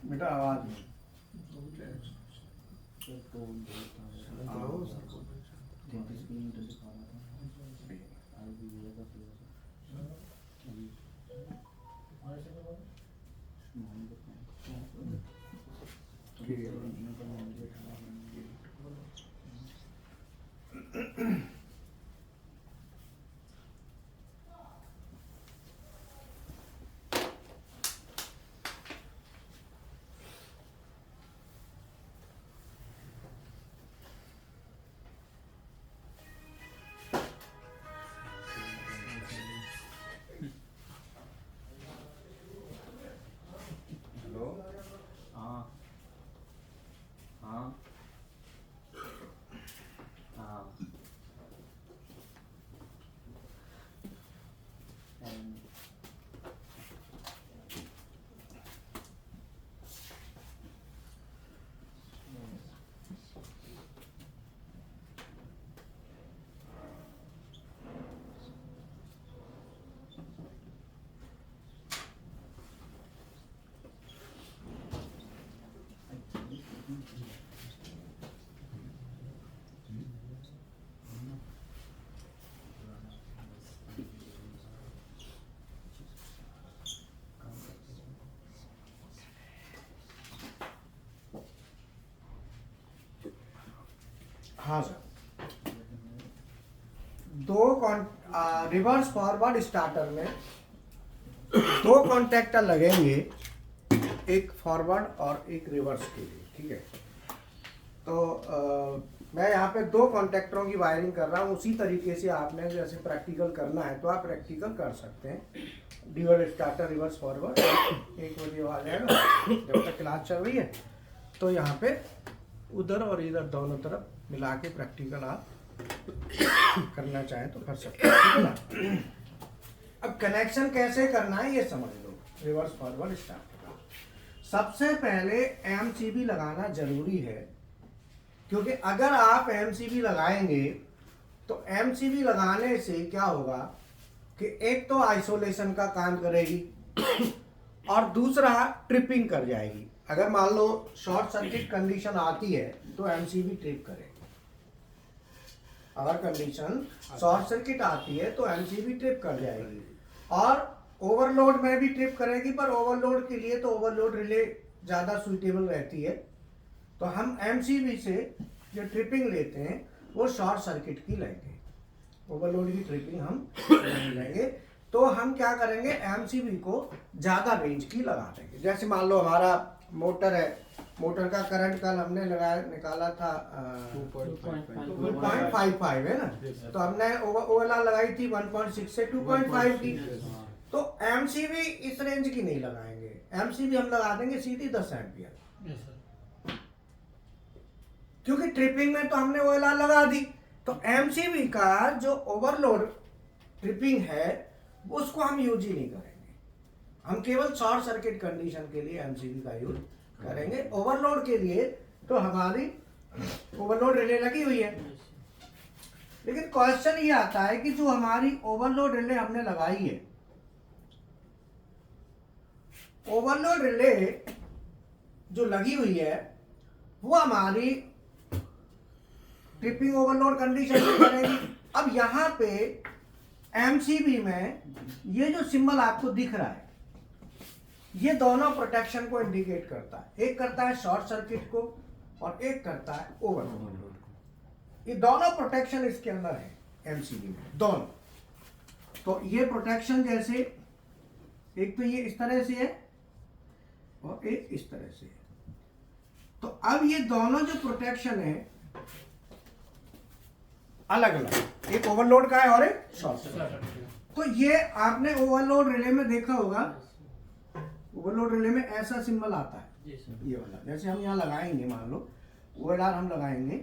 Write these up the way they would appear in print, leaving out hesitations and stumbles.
बेटा आवाज नहीं। हाँ सर, रिवर्स फॉरवर्ड स्टार्टर में दो कॉन्टैक्टर लगेंगे, एक फॉरवर्ड और एक रिवर्स के लिए, ठीक है। तो मैं यहाँ पे दो कॉन्टैक्टरों की वायरिंग कर रहा हूँ। उसी तरीके से आपने जैसे प्रैक्टिकल करना है तो आप प्रैक्टिकल कर सकते हैं। ड्यूअल स्टार्टर रिवर्स फॉरवर्ड 1 बजे आ जाएगा जब तक क्लास चल रही है। तो यहाँ पे उधर और इधर दोनों तरफ मिला के प्रैक्टिकल आप करना चाहें तो कर सकते हैं, ठीक है ना। अब कनेक्शन कैसे करना है ये समझ लो। रिवर्स फॉरवर्ड स्टार्टर का सबसे पहले एमसीबी लगाना जरूरी है, क्योंकि अगर आप एमसीबी लगाएंगे तो एमसीबी लगाने से क्या होगा कि एक तो आइसोलेशन का काम करेगी और दूसरा ट्रिपिंग कर जाएगी। अगर मान लो शॉर्ट सर्किट कंडीशन आती है तो एमसीबी ट्रिप करेगी। अगर कंडीशन शॉर्ट सर्किट आती है तो एमसीबी ट्रिप कर जाएगी और ओवरलोड में भी ट्रिप करेगी, पर ओवरलोड के लिए तो ओवरलोड रिले ज़्यादा सुइटेबल रहती है। तो हम एमसीबी से जो ट्रिपिंग लेते हैं वो शॉर्ट सर्किट की लेंगे, ओवरलोड की ट्रिपिंग हम नहीं लेंगे। तो हम क्या करेंगे, एमसीबी को ज़्यादा रेंज की लगा देंगे। जैसे मान लो हमारा मोटर है, मोटर का करंट कल हमने निकाला था 2.55 है ना, तो हमने ओवरऑल लगाई थी 1.6 से 2.5 की। तो एमसीबी इस रेंज की नहीं लगाएंगे, एमसीबी हम लगा देंगे सीधी 10 एम्पियर, क्योंकि ट्रिपिंग में तो हमने ओवरऑल लगा दी। तो एमसीबी का जो ओवरलोड ट्रिपिंग है उसको हम यूज ही नहीं करेंगे। हम केवल शॉर्ट सर्किट कंडीशन के लिए एमसीबी का यूज करेंगे। ओवरलोड के लिए तो हमारी ओवरलोड रिले लगी हुई है, लेकिन क्वेश्चन ये आता है कि जो हमारी ओवरलोड रिले हमने लगाई है, ओवरलोड रिले जो लगी हुई है वो हमारी ट्रिपिंग ओवरलोड कंडीशन में करेगी। अब यहाँ पे एमसीबी में ये जो सिंबल आपको दिख रहा है ये दोनों प्रोटेक्शन को इंडिकेट करता है। एक करता है शॉर्ट सर्किट को और एक करता है ओवरलोड को। ये दोनों प्रोटेक्शन इसके अंदर है एमसीबी में, दोनों। तो ये प्रोटेक्शन जैसे एक तो ये इस तरह से है और एक इस तरह से है। तो अब ये दोनों जो प्रोटेक्शन है अलग अलग, एक ओवरलोड का है और एक शॉर्ट सर्किट। तो ये आपने ओवरलोड रिले में देखा होगा, ओवरलोड रिले में ऐसा सिंबल आता है ये वाला। जैसे हम यहाँ लगाएंगे, मान लो ओवरआर हम लगाएंगे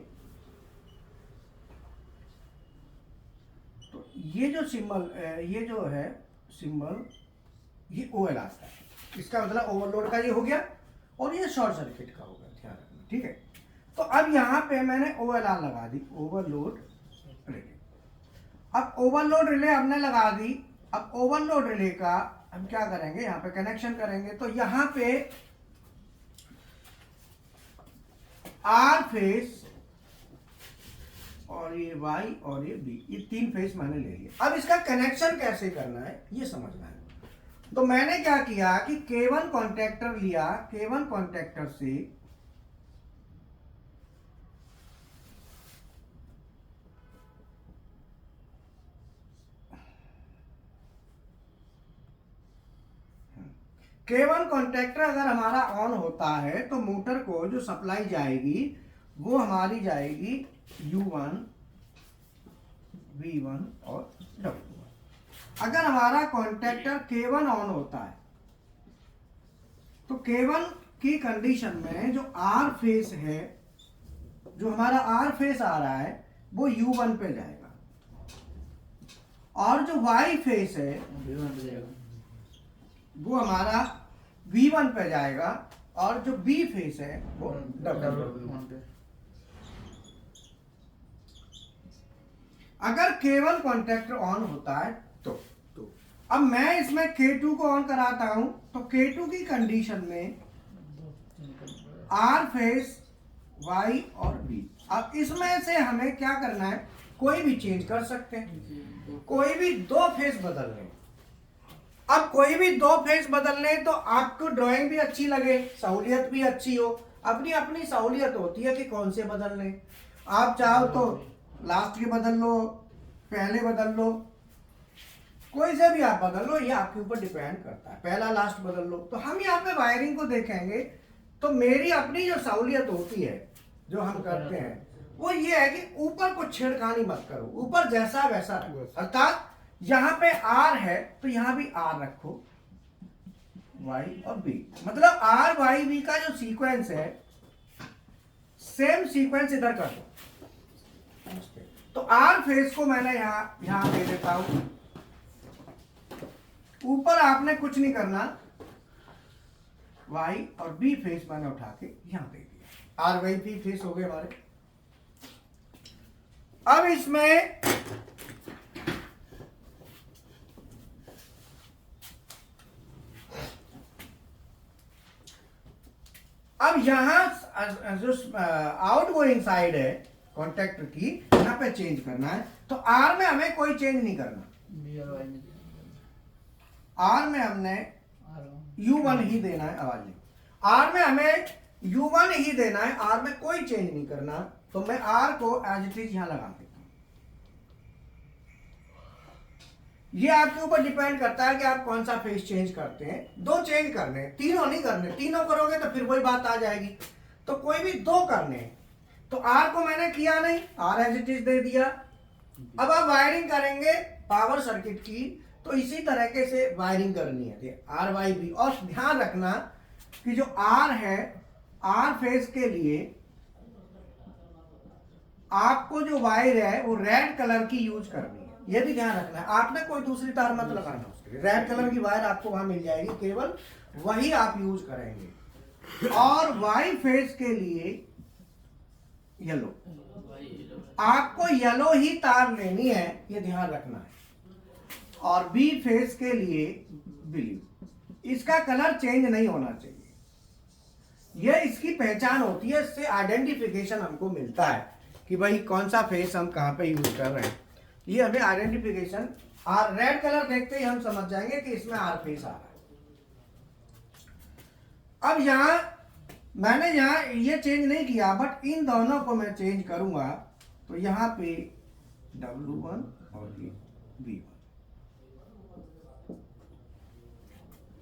तो ये जो सिंबल, ये जो है सिंबल, ये OL आता है, इसका मतलब ओवरलोड का ये हो गया और ये शॉर्ट सर्किट का होगा, ध्यान रखना, ठीक है। तो अब यहाँ पे मैंने OLR लगा दी, ओवरलोड रिले। अब ओवरलोड रिले हमने लगा दी। अब ओवरलोड रिले का हम क्या करेंगे, यहाँ पे कनेक्शन करेंगे। तो यहाँ पे R फेस और ये Y और ये B, ये 3 फेस मैंने ले लिया। अब इसका कनेक्शन कैसे करना है ये समझना है। तो मैंने क्या किया कि K1 कॉन्टैक्टर लिया, K1 कॉन्टैक्टर से K1 कॉन्टैक्टर अगर हमारा ऑन होता है तो मोटर को जो सप्लाई जाएगी वो हमारी जाएगी U1, V1 और W1। अगर हमारा कॉन्टैक्टर K1 ऑन होता है तो K1 की कंडीशन में जो R फेस है, जो हमारा R फेस आ रहा है वो U1 पे जाएगा और जो Y फेस है वो हमारा V1 पे जाएगा और जो B फेस है वो W1 पे। अगर K1 कॉन्टैक्टर ऑन होता है तो अब मैं इसमें K2 को ऑन कराता हूं तो K2 की कंडीशन में R फेस, Y और B। अब इसमें से हमें क्या करना है, कोई भी चेंज कर सकते हैं, कोई भी 2 फेस बदलने। अब कोई भी 2 फेस बदलने तो आपको ड्राइंग भी अच्छी लगे, सहूलियत भी अच्छी हो। अपनी अपनी सहूलियत होती है कि कौन से बदलने। आप चाहो तो लास्ट के बदल लो, पहले बदल लो, कोई से भी आप बदल लो, ये आपके ऊपर डिपेंड करता है, पहला लास्ट बदल लो। तो हम यहाँ पे वायरिंग को देखेंगे तो मेरी अपनी जो सहूलियत होती है जो हम करते हैं वो ये है कि ऊपर कुछ छेड़खानी मत करो, ऊपर जैसा वैसा रखो। अर्थात यहाँ पे R है तो यहाँ भी R रखो, Y और B, मतलब R Y B का जो सीक्वेंस है सेम सीक्वेंस इधर कर दो। तो R फेस को मैंने यहाँ दे देता हूं, ऊपर आपने कुछ नहीं करना, Y और B फेस मैंने उठा के यहाँ दे दिया। R Y B फेस हो गए हमारे। अब इसमें अब यहां जो आउट गोइंग साइड है कॉन्टैक्टर की, यहां पे चेंज करना है। तो R में हमें कोई चेंज नहीं करना, R में हमने U1 ही देना है। आवाज नहीं, R में हमें U1 ही देना है, R में कोई चेंज नहीं करना। तो मैं R को एज इट इज यहां लगा देता हूं। ये आपके ऊपर डिपेंड करता है कि आप कौन सा फेस चेंज करते हैं। 2 चेंज करने, तीनों नहीं करने, तीनों करोगे तो फिर वही बात आ जाएगी। तो कोई भी 2 करने। तो R को मैंने किया नहीं, R एज इट इज दे दिया। अब आप वायरिंग करेंगे पावर सर्किट की तो इसी तरीके से वायरिंग करनी है, R Y B। और ध्यान रखना कि जो R है, R फेस के लिए आपको जो वायर है वो रेड कलर की यूज करनी है, ये भी ध्यान रखना है। आपने कोई दूसरी तार मत लगाना उसके लिए, रेड कलर की वायर आपको वहां मिल जाएगी, केवल वही आप यूज करेंगे। और वाई फेस के लिए येलो, आपको येलो ही तार लेनी है, ये ध्यान रखना है। और बी फेस के लिए ब्लू, इसका कलर चेंज नहीं होना चाहिए, ये इसकी पहचान होती है, इससे आइडेंटिफिकेशन हमको मिलता है कि भाई कौन सा फेस हम कहां पे यूज कर रहे हैं। ये हमें आइडेंटिफिकेशन, और रेड कलर देखते ही हम समझ जाएंगे कि इसमें आर फेस आ रहा है। अब यहां मैंने यहां ये चेंज नहीं किया, बट इन दोनों को मैं चेंज करूंगा। तो यहां पे W1 और ये V1,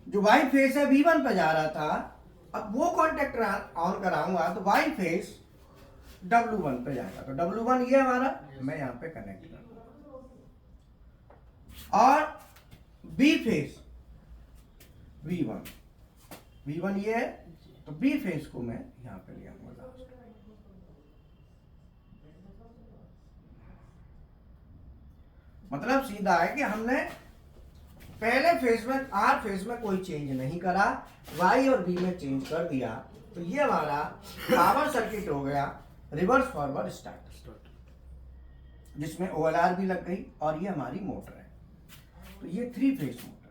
जो वाई फेस है V1 पे जा रहा था, अब वो कॉन्टेक्टर ऑन कराऊंगा तो वाई फेस W1 पे जाएगा। तो W1 ये हमारा, मैं यहां पे कनेक्ट करूंगा। और B फेस V1, V1 ये है, तो B फेस को मैं यहां पे ले आऊंगा लास्ट। मतलब सीधा है कि हमने पहले फेज में आर फेज में कोई चेंज नहीं करा, वाई और बी में चेंज कर दिया, तो ये हमारा पावर सर्किट हो गया रिवर्स फॉरवर्ड स्टार्टर, जिसमें OLR भी लग गई और ये हमारी मोटर है। तो ये 3 फेज मोटर है।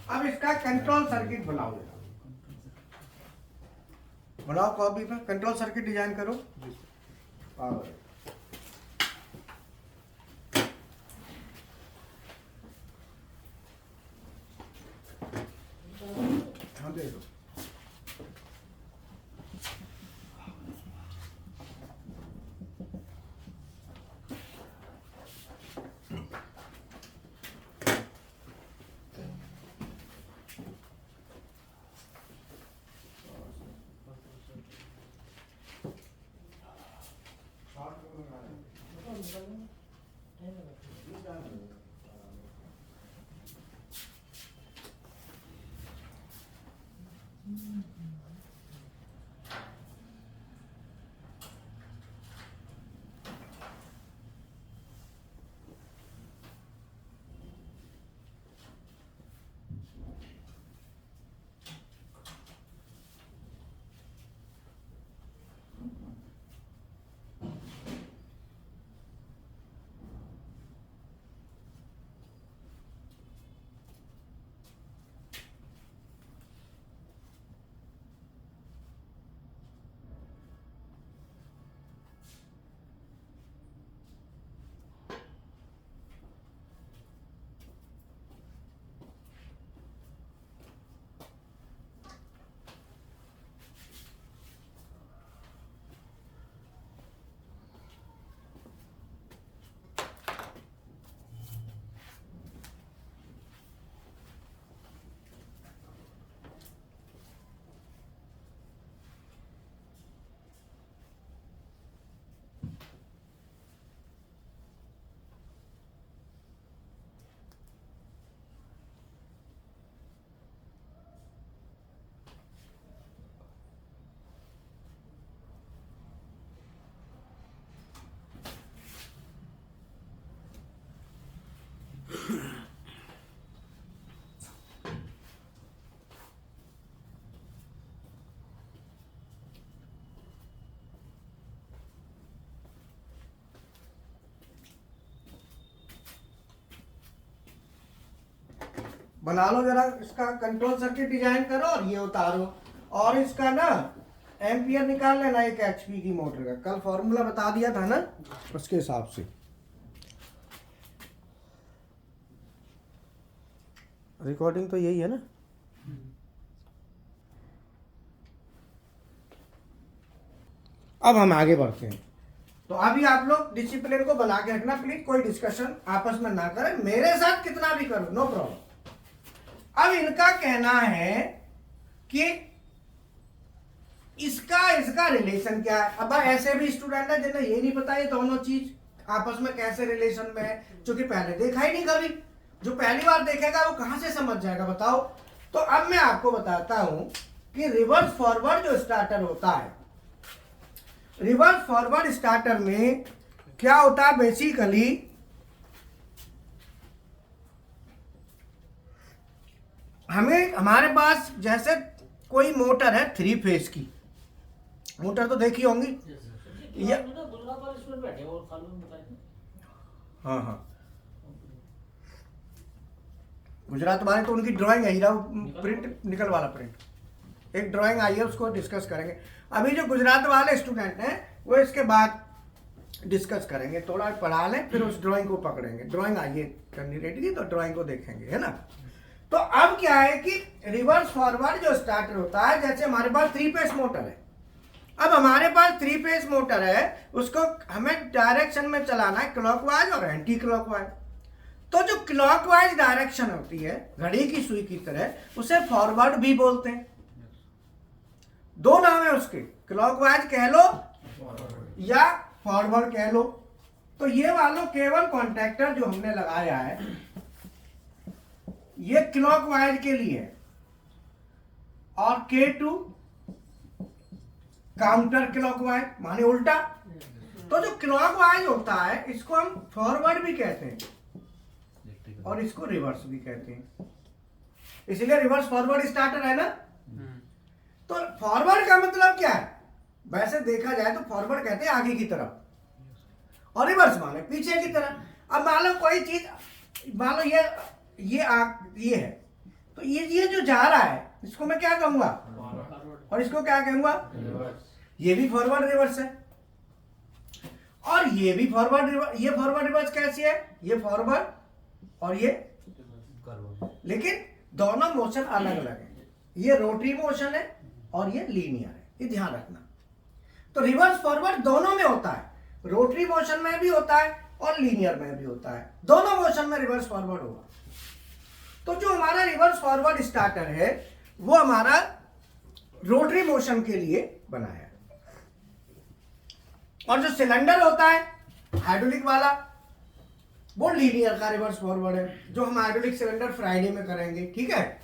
अब इसका कंट्रोल सर्किट बनाओ, बनाओ कॉपी पे, कंट्रोल सर्किट डिजाइन करो। हाँ दे दो। बना लो जरा, इसका कंट्रोल सर्किट डिजाइन करो और ये उतारो, और इसका ना एम्पियर निकाल लेना 1 HP की मोटर का। कल फॉर्मूला बता दिया था ना, उसके हिसाब से। रिकॉर्डिंग तो यही है ना। अब हम आगे बढ़ते हैं। तो अभी आप लोग डिसिप्लिन को बना के रखना प्लीज, कोई डिस्कशन आपस में ना करें, मेरे साथ कितना भी करो, नो प्रॉब्लम। अब इनका कहना है कि इसका रिलेशन क्या है। अब ऐसे भी स्टूडेंट है जिन्हें ये नहीं पता ये दोनों चीज आपस में कैसे रिलेशन में है, क्योंकि पहले देखा ही नहीं कभी। जो पहली बार देखेगा वो कहां से समझ जाएगा बताओ। तो अब मैं आपको बताता हूं कि रिवर्स फॉरवर्ड जो स्टार्टर होता है, रिवर्स फॉरवर्ड स्टार्टर में क्या होता है बेसिकली, हमें हमारे पास जैसे कोई मोटर है 3 फेज की, मोटर तो देखी होंगी ये। हाँ हाँ, गुजरात वाले तो उनकी ड्राइंग है, हीरा प्रिंट निकल वाला प्रिंट, एक ड्राइंग आई है, उसको डिस्कस करेंगे। अभी जो गुजरात वाले स्टूडेंट हैं वो इसके बाद डिस्कस करेंगे, थोड़ा पढ़ा लें फिर उस ड्राइंग को पकड़ेंगे। ड्राइंग आइए कैंडिडेट की, तो ड्राइंग को देखेंगे, है ना। तो अब क्या है कि रिवर्स फॉरवर्ड जो स्टार्टर होता है, जैसे हमारे पास 3 फेज मोटर है, अब हमारे पास 3 फेज मोटर है, उसको हमें डायरेक्शन में चलाना है, क्लॉकवाइज और एंटी क्लॉकवाइज। तो जो क्लॉकवाइज डायरेक्शन होती है घड़ी की सुई की तरह, उसे फॉरवर्ड भी बोलते हैं। 2 नाम है उसके, क्लॉकवाइज कह लो या फॉरवर्ड कह लो। तो ये वालों केवल कॉन्टैक्टर जो हमने लगाया है ये क्लॉकवाइज के लिए है, और K2 काउंटर क्लॉकवाइज माने उल्टा। तो जो क्लॉकवाइज होता है इसको हम फॉरवर्ड भी कहते हैं और इसको रिवर्स भी कहते हैं, इसलिए रिवर्स फॉरवर्ड स्टार्टर है ना। तो फॉरवर्ड का मतलब क्या है, वैसे देखा जाए तो फॉरवर्ड कहते हैं आगे की तरफ, और रिवर्स माने पीछे की तरफ। अब मान लो कोई चीज, मान लो ये है, तो ये जो जा रहा है इसको मैं क्या कहूंगा, और इसको क्या कहूंगा, ये भी फॉरवर्ड रिवर्स है, और ये भी फॉरवर्ड रिवर्स। ये फॉरवर्ड रिवर्स कैसी है, ये फॉरवर्ड और ये, लेकिन दोनों मोशन अलग अलग है, ये रोटरी मोशन है और ये लीनियर है, ये ध्यान रखना। तो रिवर्स फॉरवर्ड दोनों में होता है, रोटरी मोशन में भी होता है और लीनियर में भी होता है, दोनों मोशन में रिवर्स फॉरवर्ड होगा। तो जो हमारा रिवर्स फॉरवर्ड स्टार्टर है वो हमारा रोटरी मोशन के लिए बनाया है। और जो सिलेंडर होता है हाइड्रोलिक वाला, वो लीनियर का रिवर्स फॉरवर्ड है, जो हम हाइड्रोलिक सिलेंडर फ्राइडे में करेंगे, ठीक है।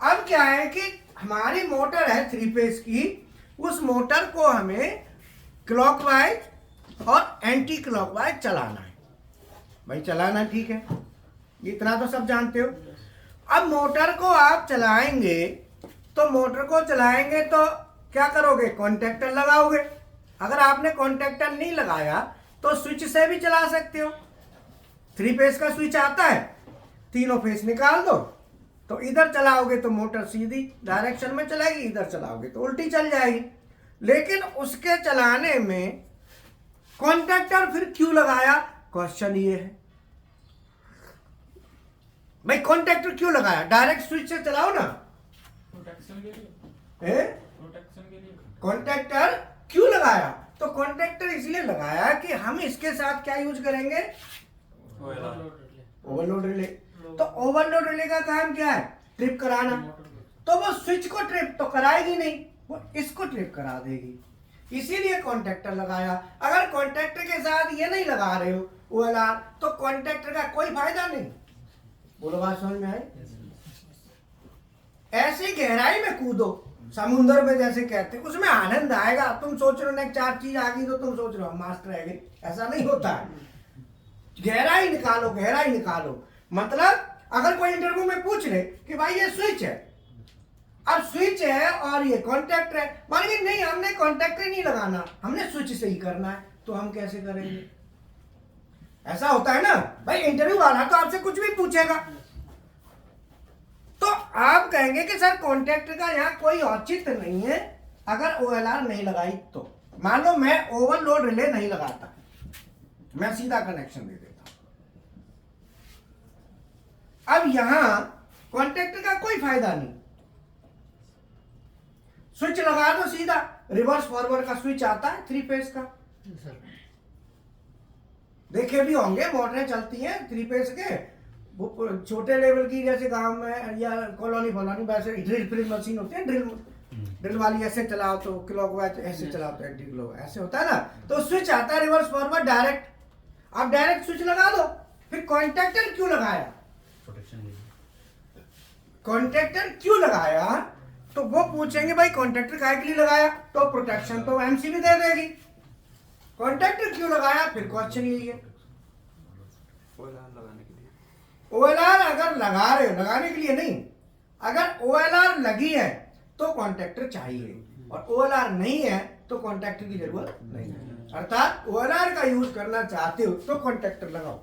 अब क्या है कि हमारी मोटर है 3 फेज की, उस मोटर को हमें क्लॉकवाइज और एंटी क्लॉकवाइज चलाना है। भाई चलाना ठीक है, इतना तो सब जानते हो। अब मोटर को आप चलाएंगे, तो मोटर को चलाएंगे तो क्या करोगे, कॉन्टैक्टर लगाओगे। अगर आपने कॉन्टैक्टर नहीं लगाया तो स्विच से भी चला सकते हो। 3 फेज का स्विच आता है, तीनों फेज निकाल दो, तो इधर चलाओगे तो मोटर सीधी डायरेक्शन में चलेगी, इधर चलाओगे तो उल्टी चल जाएगी। लेकिन उसके चलाने में कॉन्टैक्टर फिर क्यों लगाया, क्वेश्चन ये है भाई, कॉन्टैक्टर क्यों लगाया, डायरेक्ट स्विच से चलाओ ना, प्रोटेक्शन के लिए, प्रोटेक्शन के लिए कॉन्टैक्टर क्यों लगाया। तो कॉन्टैक्टर इसलिए लगाया कि हम इसके साथ क्या यूज करेंगे, ओवरलोड रिले। तो ओवरलोड रिले का काम क्या है, ट्रिप कराना। तो वो स्विच को ट्रिप तो कराएगी नहीं, वो इसको ट्रिप करा देगी, इसीलिए कॉन्टैक्टर लगाया। अगर कॉन्टैक्टर के साथ ये नहीं लगा रहे हो OLR, तो कॉन्टैक्टर का कोई फायदा नहीं। बोलो बात समझ में आई। ऐसी गहराई में कूदो समुद्र में, जैसे कहते हैं, उसमें आनंद आएगा। तुम सोच रहे हो 4 चीज आ गई तो तुम सोच रहे हो मास्टर है गई, ऐसा नहीं होता है। गहराई निकालो, गहराई निकालो। मतलब अगर कोई इंटरव्यू में पूछ ले कि भाई ये स्विच है, अब स्विच है और ये कॉन्टैक्टर है, मान लीजिए नहीं हमने कॉन्टैक्टर नहीं लगाना, हमने स्विच से ही करना है, तो हम कैसे करेंगे। ऐसा होता है ना भाई, इंटरव्यू वाला तो आपसे कुछ भी पूछेगा, तो आप कहेंगे कि सर कॉन्टैक्टर का यहाँ कोई औचित्य नहीं है अगर OLR नहीं लगाई तो। मान लो मैं ओवरलोड रिले नहीं लगाता, मैं सीधा कनेक्शन दे देता। अब यहां कॉन्टैक्टर का कोई फायदा नहीं, स्विच लगा दो सीधा, रिवर्स फॉरवर्ड का स्विच आता है 3 फेज का, देखे भी होंगे मोटरें चलती हैं 3 फेज के, वो छोटे लेवल की, जैसे गांव में या कॉलोनी वैसे ड्रिल मशीन होती है, ड्रिल वाली ऐसे चलाओ तो क्लॉकवाइज, ऐसे चलाओ तो एंटी क्लॉकवाइज, ऐसे होता है ना। तो स्विच आता है रिवर्स फॉरवर्ड डायरेक्ट, आप डायरेक्ट स्विच लगा दो। फिर कॉन्टैक्टर क्यों लगाया, कॉन्टैक्टर क्यों लगाया, तो वो पूछेंगे भाई कॉन्टैक्टर काहे के लिए लगाया, तो प्रोटेक्शन तो MCB दे देगी। कॉन्टैक्टर क्यों लगाया, फिर क्वेश्चन यही है। OLR अगर लगा रहे हो, लगाने के लिए नहीं, अगर OLR लगी है तो कॉन्ट्रैक्टर चाहिए, और OLR नहीं है तो कॉन्ट्रैक्टर की जरूरत नहीं है। अर्थात OLR का यूज करना चाहते हो तो कॉन्ट्रैक्टर लगाओ।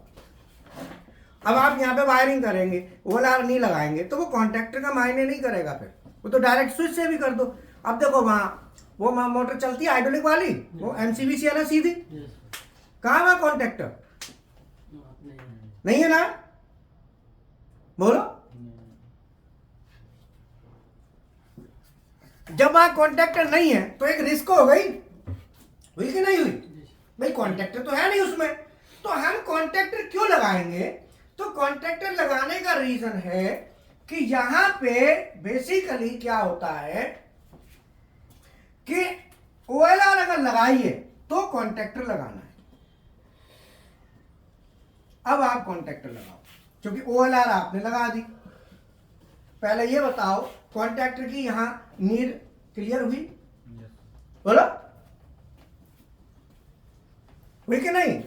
अब आप यहाँ पे वायरिंग करेंगे, OLR नहीं लगाएंगे तो वो कॉन्ट्रैक्टर का मायने नहीं करेगा, फिर वो तो डायरेक्ट स्विच से भी कर दो। अब देखो वो मोटर चलती है हाइड्रोलिक वाली, वो MCVC है ना सीधी, कहाँ वहां कॉन्ट्रैक्टर नहीं है ना, बोलो। जब वहां कॉन्ट्रैक्टर नहीं है तो एक रिस्क हो गई, हुई कि नहीं हुई भाई, कॉन्ट्रैक्टर तो है नहीं उसमें, तो हम कॉन्ट्रैक्टर क्यों लगाएंगे? तो कॉन्ट्रैक्टर लगाने का रीजन है कि यहां पे बेसिकली क्या होता है कि OLR अगर लगाइए तो कॉन्ट्रैक्टर लगाना है। अब आप कॉन्ट्रैक्टर लगाओ, क्योंकि OLR आपने लगा दी। पहले ये बताओ कॉन्ट्रैक्टर की यहां नीड क्लियर हुई, बोलो, हुई कि नहीं?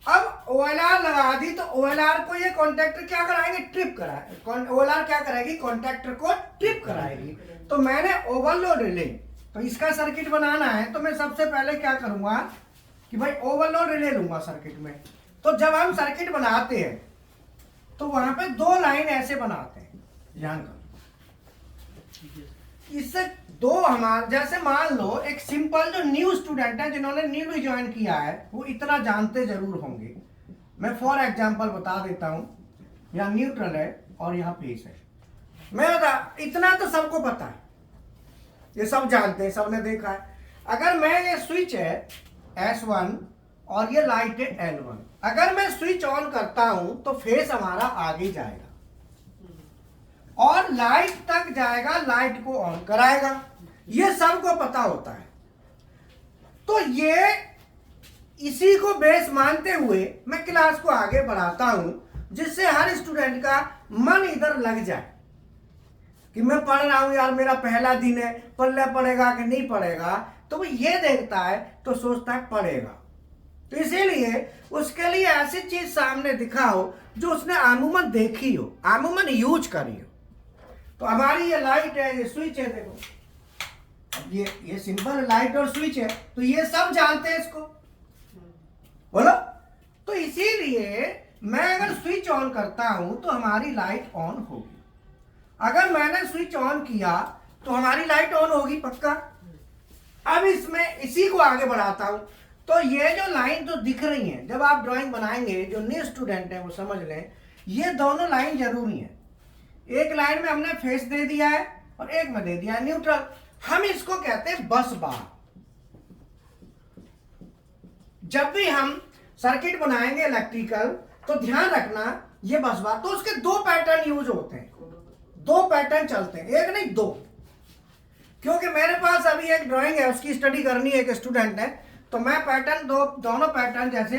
अब OLR लगा दी तो OLR को ये कॉन्ट्रैक्टर क्या कराएंगे? ट्रिप कराए। OLR क्या कराएगी? कॉन्ट्रैक्टर को ट्रिप कराएगी। तो मैंने ओवरलोड रिले, तो इसका सर्किट बनाना है तो मैं सबसे पहले क्या करूंगा कि भाई ओवरलोड रिले लूंगा सर्किट में। तो जब हम सर्किट बनाते हैं तो वहां पे दो लाइन ऐसे बनाते हैं, ध्यान करो। इससे दो हमारे जैसे मान लो एक सिंपल जो न्यू स्टूडेंट है, जिन्होंने न्यू ज्वाइन किया है, वो इतना जानते जरूर होंगे। मैं फॉर एग्जांपल बता देता हूं, यहाँ न्यूट्रल है और यहाँ फेस है। मैं बता, इतना तो सबको पता है, ये सब जानते हैं, सबने देखा है। अगर मैं ये स्विच है S1 और ये लाइट है L1, अगर मैं स्विच ऑन करता हूं तो फेस हमारा आगे जाएगा और लाइट तक जाएगा, लाइट को ऑन कराएगा, ये सबको पता होता है। तो ये इसी को बेस मानते हुए मैं क्लास को आगे बढ़ाता हूं, जिससे हर स्टूडेंट का मन इधर लग जाए कि मैं पढ़ रहा हूं यार, मेरा पहला दिन है, पढ़ले पड़ेगा कि नहीं पढ़ेगा। तो वो ये देखता है तो सोचता है पढ़ेगा, तो इसीलिए उसके लिए ऐसी चीज सामने दिखाओ जो उसने आमूमन देखी हो, आमूमन यूज करी हो। तो हमारी ये लाइट है, ये स्विच है, देखो अब ये सिंपल लाइट और स्विच है, तो ये सब जानते हैं इसको, बोलो। तो इसीलिए मैं अगर स्विच ऑन करता हूं तो हमारी लाइट ऑन होगी, अगर मैंने स्विच ऑन किया तो हमारी लाइट ऑन होगी पक्का। अब इसमें इसी को आगे बढ़ाता हूं, तो ये जो लाइन जो दिख रही है, जब आप ड्राइंग बनाएंगे, जो न्यू स्टूडेंट है वो समझ लें, ये दोनों लाइन जरूरी है। एक लाइन में हमने फेस दे दिया है और एक में दे दिया है न्यूट्रल। हम इसको कहते हैं बस बार। जब भी हम सर्किट बनाएंगे इलेक्ट्रिकल तो ध्यान रखना ये बस बार, तो उसके दो पैटर्न यूज होते हैं, दो पैटर्न चलते हैं, एक नहीं दो। क्योंकि मेरे पास अभी एक ड्राइंग है, उसकी स्टडी करनी है, एक स्टूडेंट है, तो मैं पैटर्न दोनों पैटर्न जैसे,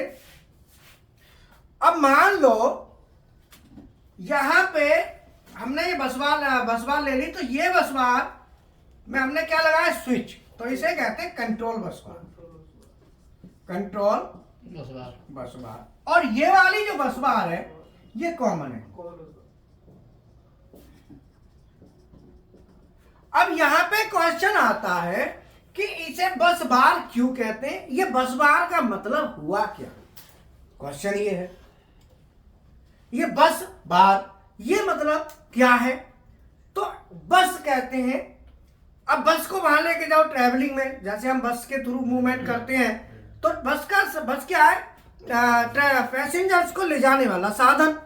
अब मान लो यहां पे हमने ये बसबार ले ली, तो ये बसबार में हमने क्या लगाया? स्विच, तो इसे कहते हैं कंट्रोल बसबार, कंट्रोल बसबार। और ये वाली जो बसबार है ये कॉमन है। अब यहां पे क्वेश्चन आता है कि इसे बस बार क्यों कहते हैं, ये बस बार का मतलब हुआ क्या? क्वेश्चन ये है, ये बस बार ये मतलब क्या है? तो बस कहते हैं, अब बस को वहां लेके जाओ ट्रैवलिंग में, जैसे हम बस के थ्रू मूवमेंट करते हैं, तो बस क्या है? पैसेंजर्स को ले जाने वाला साधन।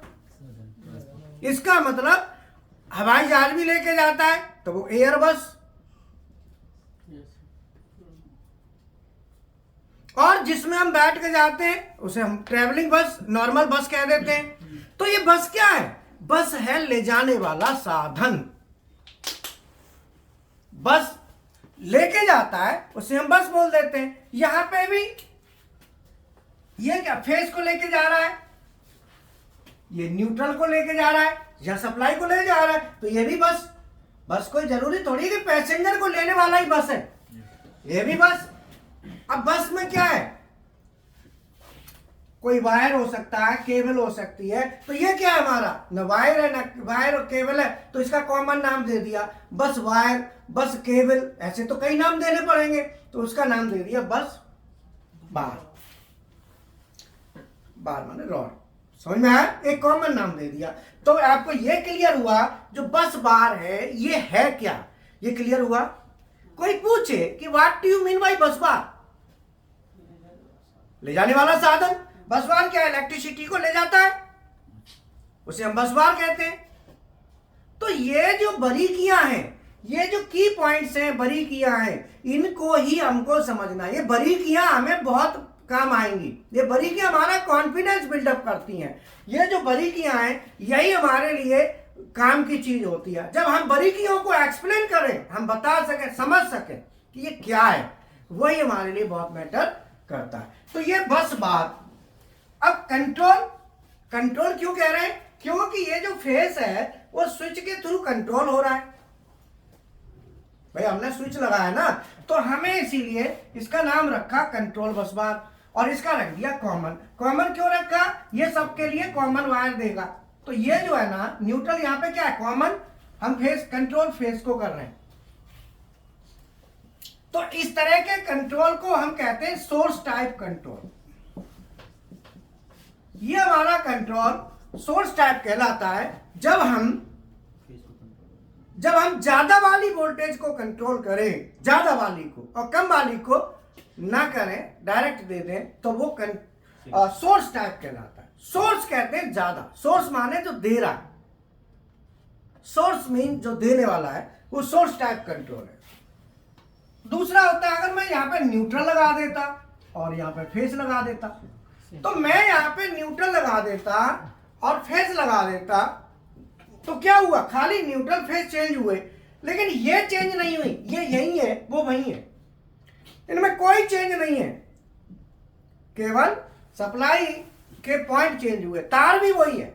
इसका मतलब हवाई जहाज भी लेके जाता है तो वो एयर बस, और जिसमें हम बैठ के जाते हैं उसे हम ट्रैवलिंग बस, नॉर्मल बस कह देते हैं। तो ये बस क्या है? बस है ले जाने वाला साधन। बस लेके जाता है उसे हम बस बोल देते हैं। यहां पे भी ये क्या फेस को लेके जा रहा है, ये न्यूट्रल को लेके जा रहा है, या सप्लाई को ले जा रहा है, तो ये भी बस। बस कोई जरूरी थोड़ी कि पैसेंजर को लेने वाला ही बस है, ये भी बस। अब बस में क्या है? कोई वायर हो सकता है, केबल हो सकती है। तो ये क्या है हमारा, न वायर है न वायर और केबल है, तो इसका कॉमन नाम दे दिया बस वायर, बस केबल, ऐसे तो कई नाम देने पड़ेंगे, तो उसका नाम दे दिया बस बार। बार माने रॉड, समझ में आया, एक कॉमन नाम दे दिया। तो आपको ये क्लियर हुआ जो बस बार है ये है क्या, ये क्लियर हुआ। कोई पूछे कि what do you mean by बस बार, ले जाने वाला साधन। बस बार क्या है, इलेक्ट्रिसिटी को ले जाता है, उसे हम बस बार कहते हैं। तो ये जो बारीकियां हैं, ये जो की पॉइंट्स हैं, बारीकियां हैं, इनको ही हमको समझना है। ये बारीकियां हमें बहुत काम आएंगी, ये बारीकियां हमारा कॉन्फिडेंस बिल्डअप करती हैं। ये जो बारीकियां हैं यही हमारे लिए काम की चीज होती है। जब हम बारीकियों को एक्सप्लेन करें, हम बता सकें, समझ सकें कि ये क्या है, वही हमारे लिए बहुत मैटर करता है। तो ये बस बात। अब कंट्रोल, कंट्रोल क्यों कह रहे हैं, क्योंकि ये जो फेस है वो स्विच के थ्रू कंट्रोल हो रहा है। भाई हमने स्विच लगाया ना, तो हमें इसीलिए इसका नाम रखा कंट्रोल बस बार, और इसका रख दिया कॉमन। कॉमन क्यों रखा, ये सबके लिए कॉमन वायर देगा। तो ये जो है ना न्यूट्रल, यहां पे क्या है, कॉमन। हम फेस कंट्रोल फेस को कर रहे हैं। तो इस तरह के कंट्रोल को हम कहते हैं सोर्स टाइप कंट्रोल। ये हमारा कंट्रोल सोर्स टाइप कहलाता है। जब हम ज्यादा वाली वोल्टेज को कंट्रोल करें, ज्यादा वाली को, और कम वाली को ना करें, डायरेक्ट दे दें, तो वो सोर्स टाइप कहलाता है। सोर्स कहते हैं ज्यादा, सोर्स माने जो दे रहा है, सोर्स मीन जो देने वाला है, वो सोर्स टाइप कंट्रोल है। दूसरा होता है अगर मैं यहां पे न्यूट्रल लगा देता और यहां पे फेस लगा देता, तो मैं यहां पे न्यूट्रल लगा देता और फेस लगा देता, तो क्या हुआ, खाली न्यूट्रल फेस चेंज हुए, लेकिन ये चेंज नहीं हुई, ये यही है वो वही है, इनमें कोई चेंज नहीं है, केवल सप्लाई के पॉइंट चेंज हुए, तार भी वही है।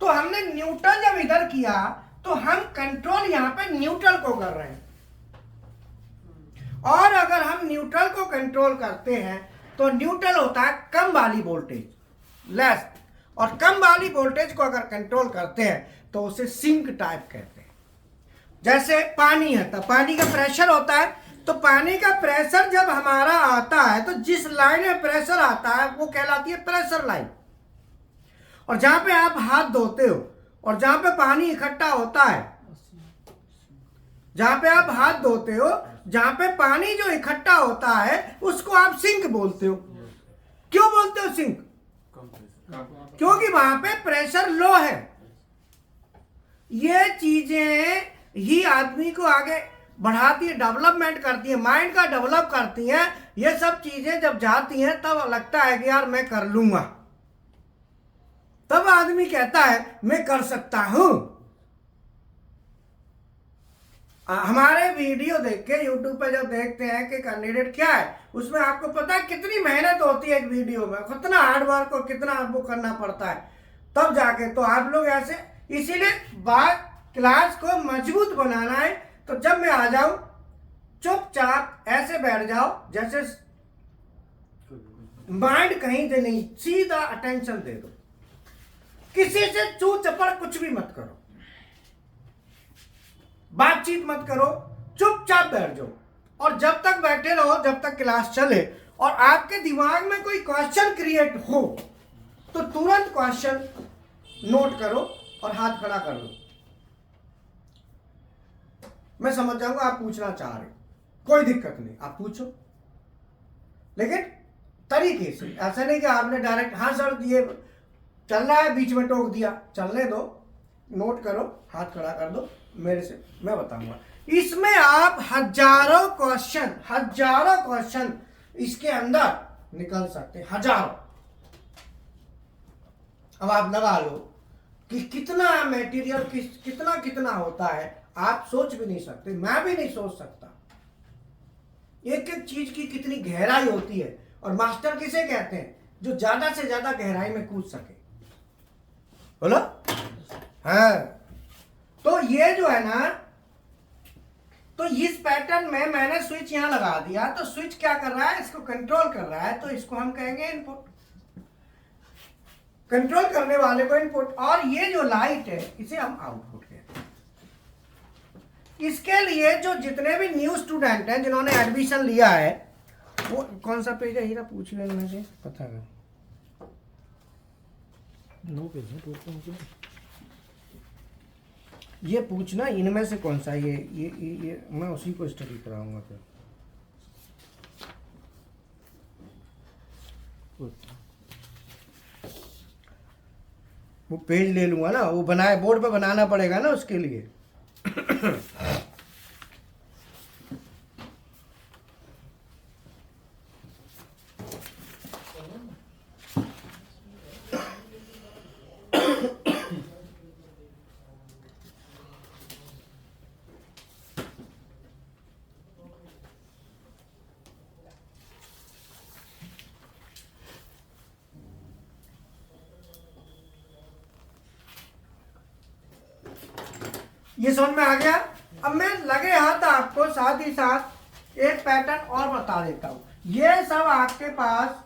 तो हमने न्यूट्रल जब इधर किया तो हम कंट्रोल यहां पे न्यूट्रल को कर रहे हैं। और अगर हम न्यूट्रल को कंट्रोल करते हैं तो न्यूट्रल होता है कम वाली वोल्टेज, लेस, और कम वाली वोल्टेज को अगर कंट्रोल करते हैं तो उसे सिंक टाइप कहते हैं। जैसे पानी है, तो पानी का प्रेशर होता है, तो पानी का प्रेशर जब हमारा आता है तो जिस लाइन में प्रेशर आता है वो कहलाती है प्रेशर लाइन। और जहां पे आप हाथ धोते हो और जहां पे पानी इकट्ठा होता है, जहां पे आप हाथ धोते हो, जहां पे पानी जो इकट्ठा होता है उसको आप सिंक बोलते हो। क्यों बोलते हो सिंक, क्योंकि वहां पे प्रेशर लो है। ये चीजें ही आदमी को आगे बढ़ाती है, डेवलपमेंट करती है, माइंड का डेवलप करती हैं। ये सब चीजें जब जाती हैं तब लगता है कि यार मैं कर लूंगा, तब आदमी कहता है मैं कर सकता हूं। हमारे वीडियो देख के यूट्यूब पे जब देखते हैं कि कैंडिडेट क्या है, उसमें आपको पता है कितनी मेहनत होती है एक वीडियो में, कितना हार्डवर्क और कितना आपको करना पड़ता है, तब जाके तो आप लोग ऐसे। इसीलिए बात क्लास को मजबूत बनाना है, तो जब मैं आ जाऊं चुपचाप ऐसे बैठ जाओ जैसे माइंड कहीं से नहीं, सीधा अटेंशन दे दो, किसी से चू चपड़ कुछ भी मत करो, बातचीत मत करो, चुपचाप बैठ जाओ। और जब तक बैठे रहो, जब तक क्लास चले और आपके दिमाग में कोई क्वेश्चन क्रिएट हो तो तुरंत क्वेश्चन नोट करो और हाथ खड़ा कर लो। मैं समझ जाऊंगा आप पूछना चाह रहे, कोई दिक्कत नहीं, आप पूछो, लेकिन तरीके से। ऐसा नहीं कि आपने डायरेक्ट हाँ सर ये चल रहा है बीच में टोक दिया, चलने दो, नोट करो, हाथ खड़ा कर दो, मेरे से मैं बताऊंगा। इसमें आप हजारों क्वेश्चन इसके अंदर निकल सकते, हजारों। अब आप लगा लो कि कितना मटेरियल कितना होता है, आप सोच भी नहीं सकते, मैं भी नहीं सोच सकता। एक एक चीज की कितनी गहराई होती है। और मास्टर किसे कहते हैं, जो ज्यादा से ज्यादा गहराई में कूद सके, बोलो। हाँ, तो ये जो है ना, तो इस पैटर्न में मैंने स्विच यहाँ लगा दिया, तो स्विच क्या कर रहा है, इसको कंट्रोल कर रहा है, तो इसको हम कहेंगे इनपुट। कंट्रोल करने वाले को इनपुट, और ये जो लाइट है इसे हम आउटपुट कहते हैं। इसके लिए जो जितने भी न्यू स्टूडेंट हैं जिन्होंने एडमिशन लिया है, वो कौन सा पेज है हीरा, पूछ लो इनमें से, पता है 9 पेज है टोटल। ये पूछना इनमें से कौन सा, ये मैं उसी को स्टडी कराऊंगा फिर। वो पेज ले लूंगा ना, वो बनाए बोर्ड पे बनाना पड़ेगा ना उसके लिए। ये समझ में आ गया। अब मैं लगे हाथ आपको साथ ही साथ एक पैटर्न और बता देता हूं। ये सब आपके पास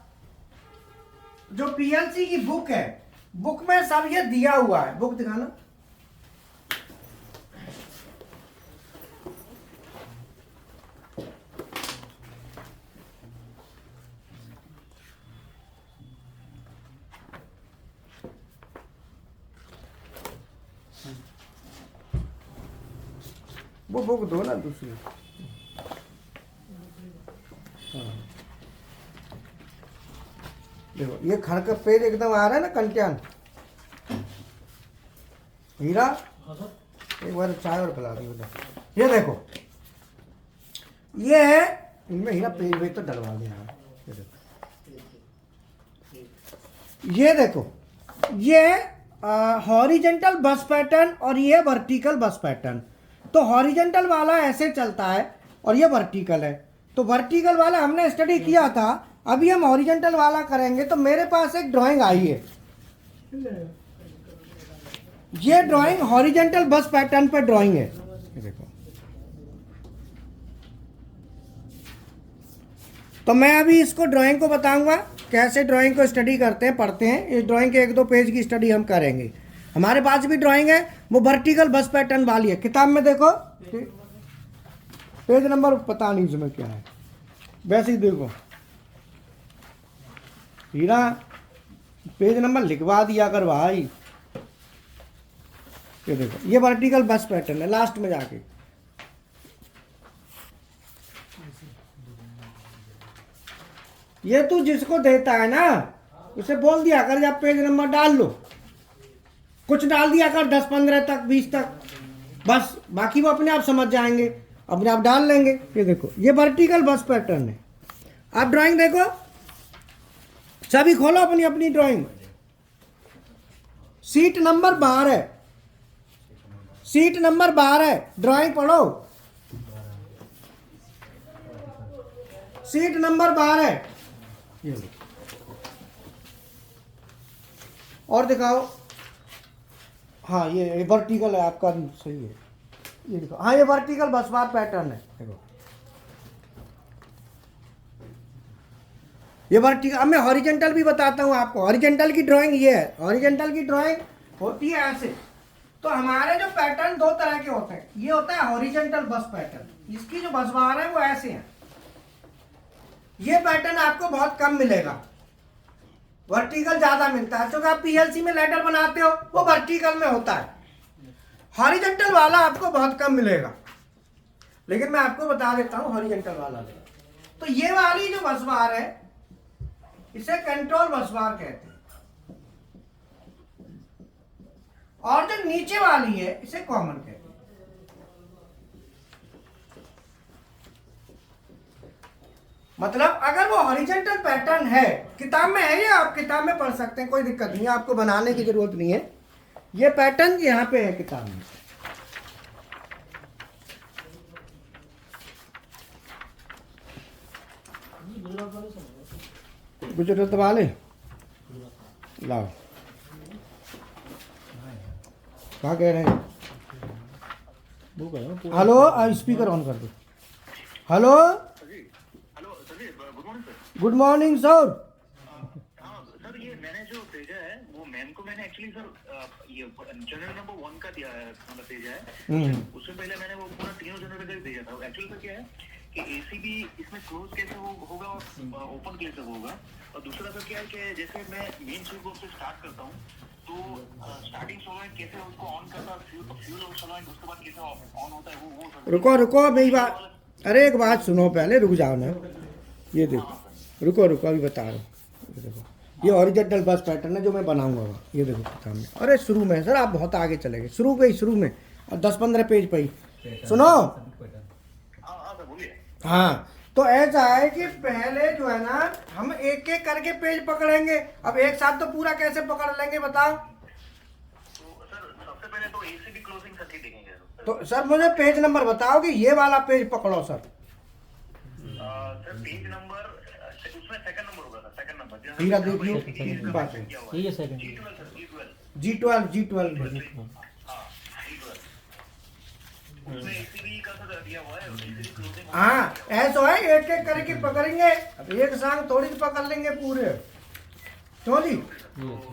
जो पीएलसी की बुक है, बुक में सब ये दिया हुआ है। बुक दिखाना। वो बुक दो ना दूसरी। हाँ। देखो ये खड़ का पेज एकदम आ रहा है ना कंट्यान। हीरा एक बार चाय और पिला दी उधर। ये देखो ये है, इनमें हीरा पेज वेज तो डलवा दिया। ये देखो ये हॉरिजेंटल बस पैटर्न और ये वर्टिकल बस पैटर्न। तो हॉरिजेंटल वाला ऐसे चलता है और ये वर्टिकल है। तो वर्टिकल वाला हमने स्टडी किया था, अभी हम हॉरिजेंटल वाला करेंगे। तो मेरे पास एक ड्राइंग आई है, ये ड्राइंग हॉरिजेंटल बस पैटर्न पे ड्राइंग है। ये देखो, तो मैं अभी इसको ड्राइंग को बताऊंगा कैसे ड्राइंग को स्टडी करते हैं, पढ़ते हैं। इस ड्राइंग के 1-2 पेज की स्टडी हम करेंगे। हमारे पास भी ड्राइंग है, वो वर्टिकल बस पैटर्न वाली है। किताब में देखो पेज नंबर पता नहीं इसमें क्या है, वैसे ही देखो हीरा पेज नंबर लिखवा दिया कर भाई। ये देखो ये वर्टिकल बस पैटर्न है, लास्ट में जाके। ये तू जिसको देता है ना उसे बोल दिया कर, जब पेज नंबर डाल लो, कुछ डाल दिया कर 10-15 तक 20 तक, बस बाकी वो अपने आप समझ जाएंगे, अपने आप डाल लेंगे। ये देखो ये वर्टिकल बस पैटर्न है। आप ड्राइंग देखो, सभी खोलो अपनी अपनी drawing. Seat number 12, seat number 12 drawing पढ़ो। सीट नंबर 12 ये लो। और दिखाओ। हाँ ये वर्टिकल है आपका, सही है। ये देखो, हाँ ये वर्टिकल बस बार पैटर्न है। देखो ये वर्टिकल। अब मैं हॉरिजेंटल भी बताता हूँ आपको। हॉरिजेंटल की ड्राइंग ये है। हॉरिजेंटल की ड्राइंग होती है ऐसे। तो हमारे जो पैटर्न 2 तरह के होते हैं। ये होता है हॉरिजेंटल बस पैटर्न, इसकी जो बस बार है वो ऐसे है। ये पैटर्न आपको बहुत कम मिलेगा, वर्टिकल ज्यादा मिलता है। क्योंकि आप पीएलसी में लेटर बनाते हो वो वर्टिकल में होता है। हॉरिजेंटल वाला आपको बहुत कम मिलेगा, लेकिन मैं आपको बता देता हूं हॉरिजेंटल वाला। तो ये वाली जो बस बार है इसे कंट्रोल बस बार कहते हैं, और जो नीचे वाली है इसे कॉमन कहते हैं। मतलब अगर वो हॉरिजेंटल पैटर्न है, किताब में है, ये आप किताब में पढ़ सकते हैं, कोई दिक्कत नहीं है, आपको बनाने की जरूरत नहीं है। ये पैटर्न यहाँ पे है किताब में। गुजरात वाले लाओ, क्या कह रहे हैं वो कर रहा हूँ हेलो, स्पीकर ऑन कर दो। Hello, hello sir, good morning sir. Good morning sir. हाँ सर, ये मैंने जो भेजा है वो मैम को मैंने एक्चुअली सर ये जनरल नंबर 1 का दिया है, मतलब भेजा है। उससे पहले मैंने वो पूरा तीनों जनरल का ही भेजा था। एक्चुअली सर क्या है कि एसीबी इसमें क्लोज कैसे होगा और ओपन कैसे होगा, और दूसरा सर क्या है कि जैसे मैं मेन स्विच बोर्ड से स्टार्ट करता हूँ तो स्टार्टिंग सोलवेंट कैसे उसको ऑन करता है, फ्यूल और सोलवेंट उसके बाद कैसे ऑन होता है वो सर। रुको मेरी बात, अरे एक बात सुनो, पहले रुक जाओ ना। ये देखो, रुको अभी बता रहा हूँ। ये देखो, ये ओरिजिनल बस पैटर्न है जो मैं बनाऊंगा वहाँ। ये देखो सामने, अरे शुरू में सर आप बहुत आगे चले गए, शुरू में और 10-15 पेज पे ही सुनो। हाँ सर बोलिए। हाँ, तो ऐसा है कि पहले जो है ना हम एक एक करके पेज पकड़ेंगे। अब एक साथ तो पूरा कैसे पकड़ लेंगे बताओ? तो सर सबसे पहले तो एसीबी क्लोजिंग सर्किट देखेंगे सर। तो सर मुझे पेज नंबर बताओ कि ये वाला पेज पकड़ो सर। सर पेज नंबर उसमें सेकंड नंबर होगा सर, सेकंड नंबर। हीरा देख लो, बात है। ये second G12 sir, G12। G12 हाँ G12। उसमें एसीबी का सर दिया हुआ है, एसीबी क्लोजिंग। हाँ ऐसा है, एक एक करके पकड़ेंगे, एक संग थोड़ी पकड़ लेंगे पूरे। क्यों जी?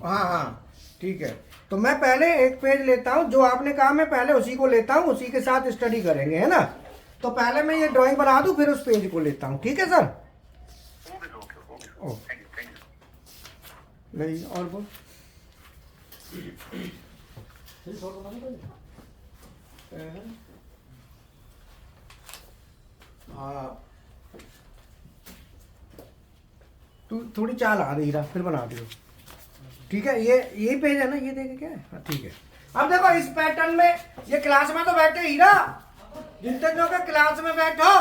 हाँ ठीक है। तो मैं पहले एक पेज लेता हूँ, जो आपने कहा मैं पहले उसी को लेता हूँ, उसी के साथ स्टडी करेंगे, है ना? तो पहले मैं ये ड्राइंग बना दूँ, फिर उस पेज को लेता हूँ, ठीक है सर? ओ नहीं, और बोल। हाँ, तू थोड़ी चाल आ रही, फिर बना दियो। ठीक है, ये यही पेज है ना, ये देखे क्या है? हाँ ठीक है। अब देखो इस पैटर्न में, ये क्लास में तो बैठे हीरा, जितने लोग क्लास में बैठो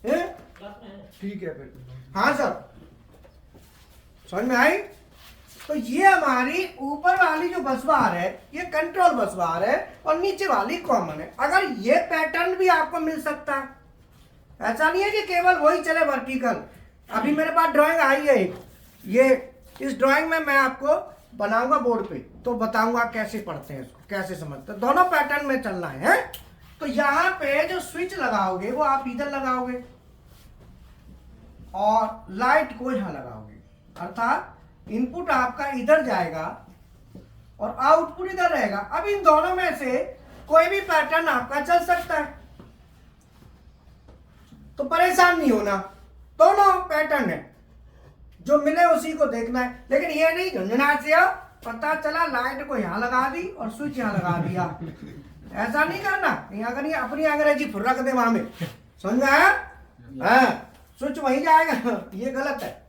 हैं? ठीक है फिर। हाँ सर, समझ में आई? तो ये हमारी ऊपर वाली जो बस बार है ये कंट्रोल बस बार है, और नीचे वाली कॉमन है। अगर ये पैटर्न भी आपको मिल सकता है, ऐसा नहीं है कि केवल वही चले वर्टिकल। अभी मेरे पास ड्राइंग आई है एक, ये इस ड्राइंग में मैं आपको बनाऊंगा बोर्ड पे, तो बताऊंगा कैसे पढ़ते हैं इसको, कैसे समझते हैं। दोनों पैटर्न में चलना है। तो यहाँ पे जो स्विच लगाओगे वो आप इधर लगाओगे और लाइट को यहाँ लगाओगे, अर्थात इनपुट आपका इधर जाएगा और आउटपुट इधर रहेगा। अब इन दोनों में से कोई भी पैटर्न आपका चल सकता है, तो परेशान नहीं होना। दोनों पैटर्न है, जो मिले उसी को देखना है। लेकिन ये नहीं झुंझुना से आओ, पता चला लाइट को यहाँ लगा दी और स्विच यहाँ लगा दिया, ऐसा नहीं करना। यहाँ करिए अपनी अंग्रेजी फुर रख दे वहां में, समझ में आया? हाँ, स्विच वहीं जाएगा, ये गलत है।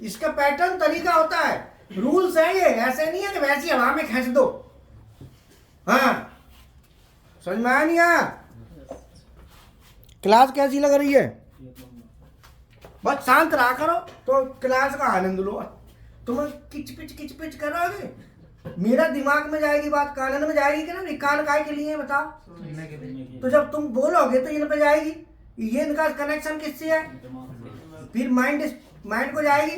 इसका पैटर्न तरीका होता है, रूल्स है ये, ऐसे नहीं है कि वैसी हवा में खींच दो। हाँ समझ में आया नहीं आया? क्लास कैसी लग रही है? बस शांत रहा करो तो क्लास का आनंद लो। तुम किच पिच करोगे, मेरा दिमाग में जाएगी बात, कान में जाएगी कि ना? कान काय के लिए बताओ? तो जब तुम बोलोगे तो इन पे जाएगी, ये इनका कनेक्शन किससे है? फिर माइंड को जाएगी,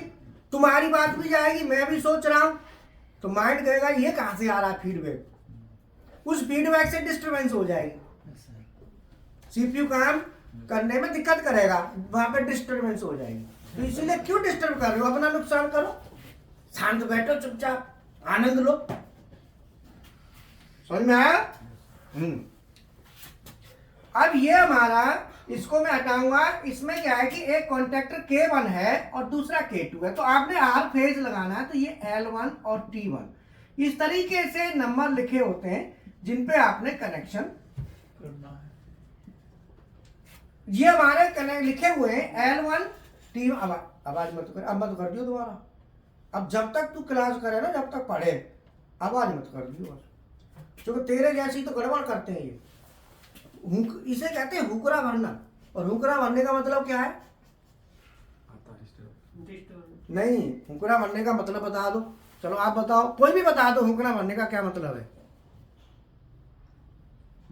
तुम्हारी बात भी जाएगी, मैं भी सोच रहा हूं, तो माइंड कहेगा ये कहां से आ रहा है फीडबैक, उस फीडबैक से डिस्टरबेंस हो जाएगी, सीपीयू काम करने में दिक्कत करेगा, वहां पे डिस्टरबेंस हो जाएगी। तो इसीलिए क्यों डिस्टर्ब कर रहे हो? अपना नुकसान करो, शांत बैठो, चुपचाप आनंद लो। समझ में आया? अब ये हमारा, इसको मैं हटाऊंगा। इसमें क्या है कि एक कॉन्टैक्टर K1 है और दूसरा K2 है, तो आपने R फेज लगाना है, तो ये L1 और T1 इस तरीके से नंबर लिखे होते हैं जिन पे आपने कनेक्शन करना है। ये हमारे लिखे हुए हैं L1 T1। आवाज मत कर, अब मत कर दियो दोबारा। अब जब तक तू क्लास करे ना, जब तक पढ़े, आवाज मत कर दियो बस, क्योंकि तेरे जैसी तो गड़बड़ करते हैं ये। इसे कहते हैं हुकरा भरना, और हुकरा भरने का मतलब क्या है? नहीं, हुकरा भरने का मतलब बता दो। चलो आप बताओ, कोई भी बता दो, हुकरा भरने का क्या मतलब है?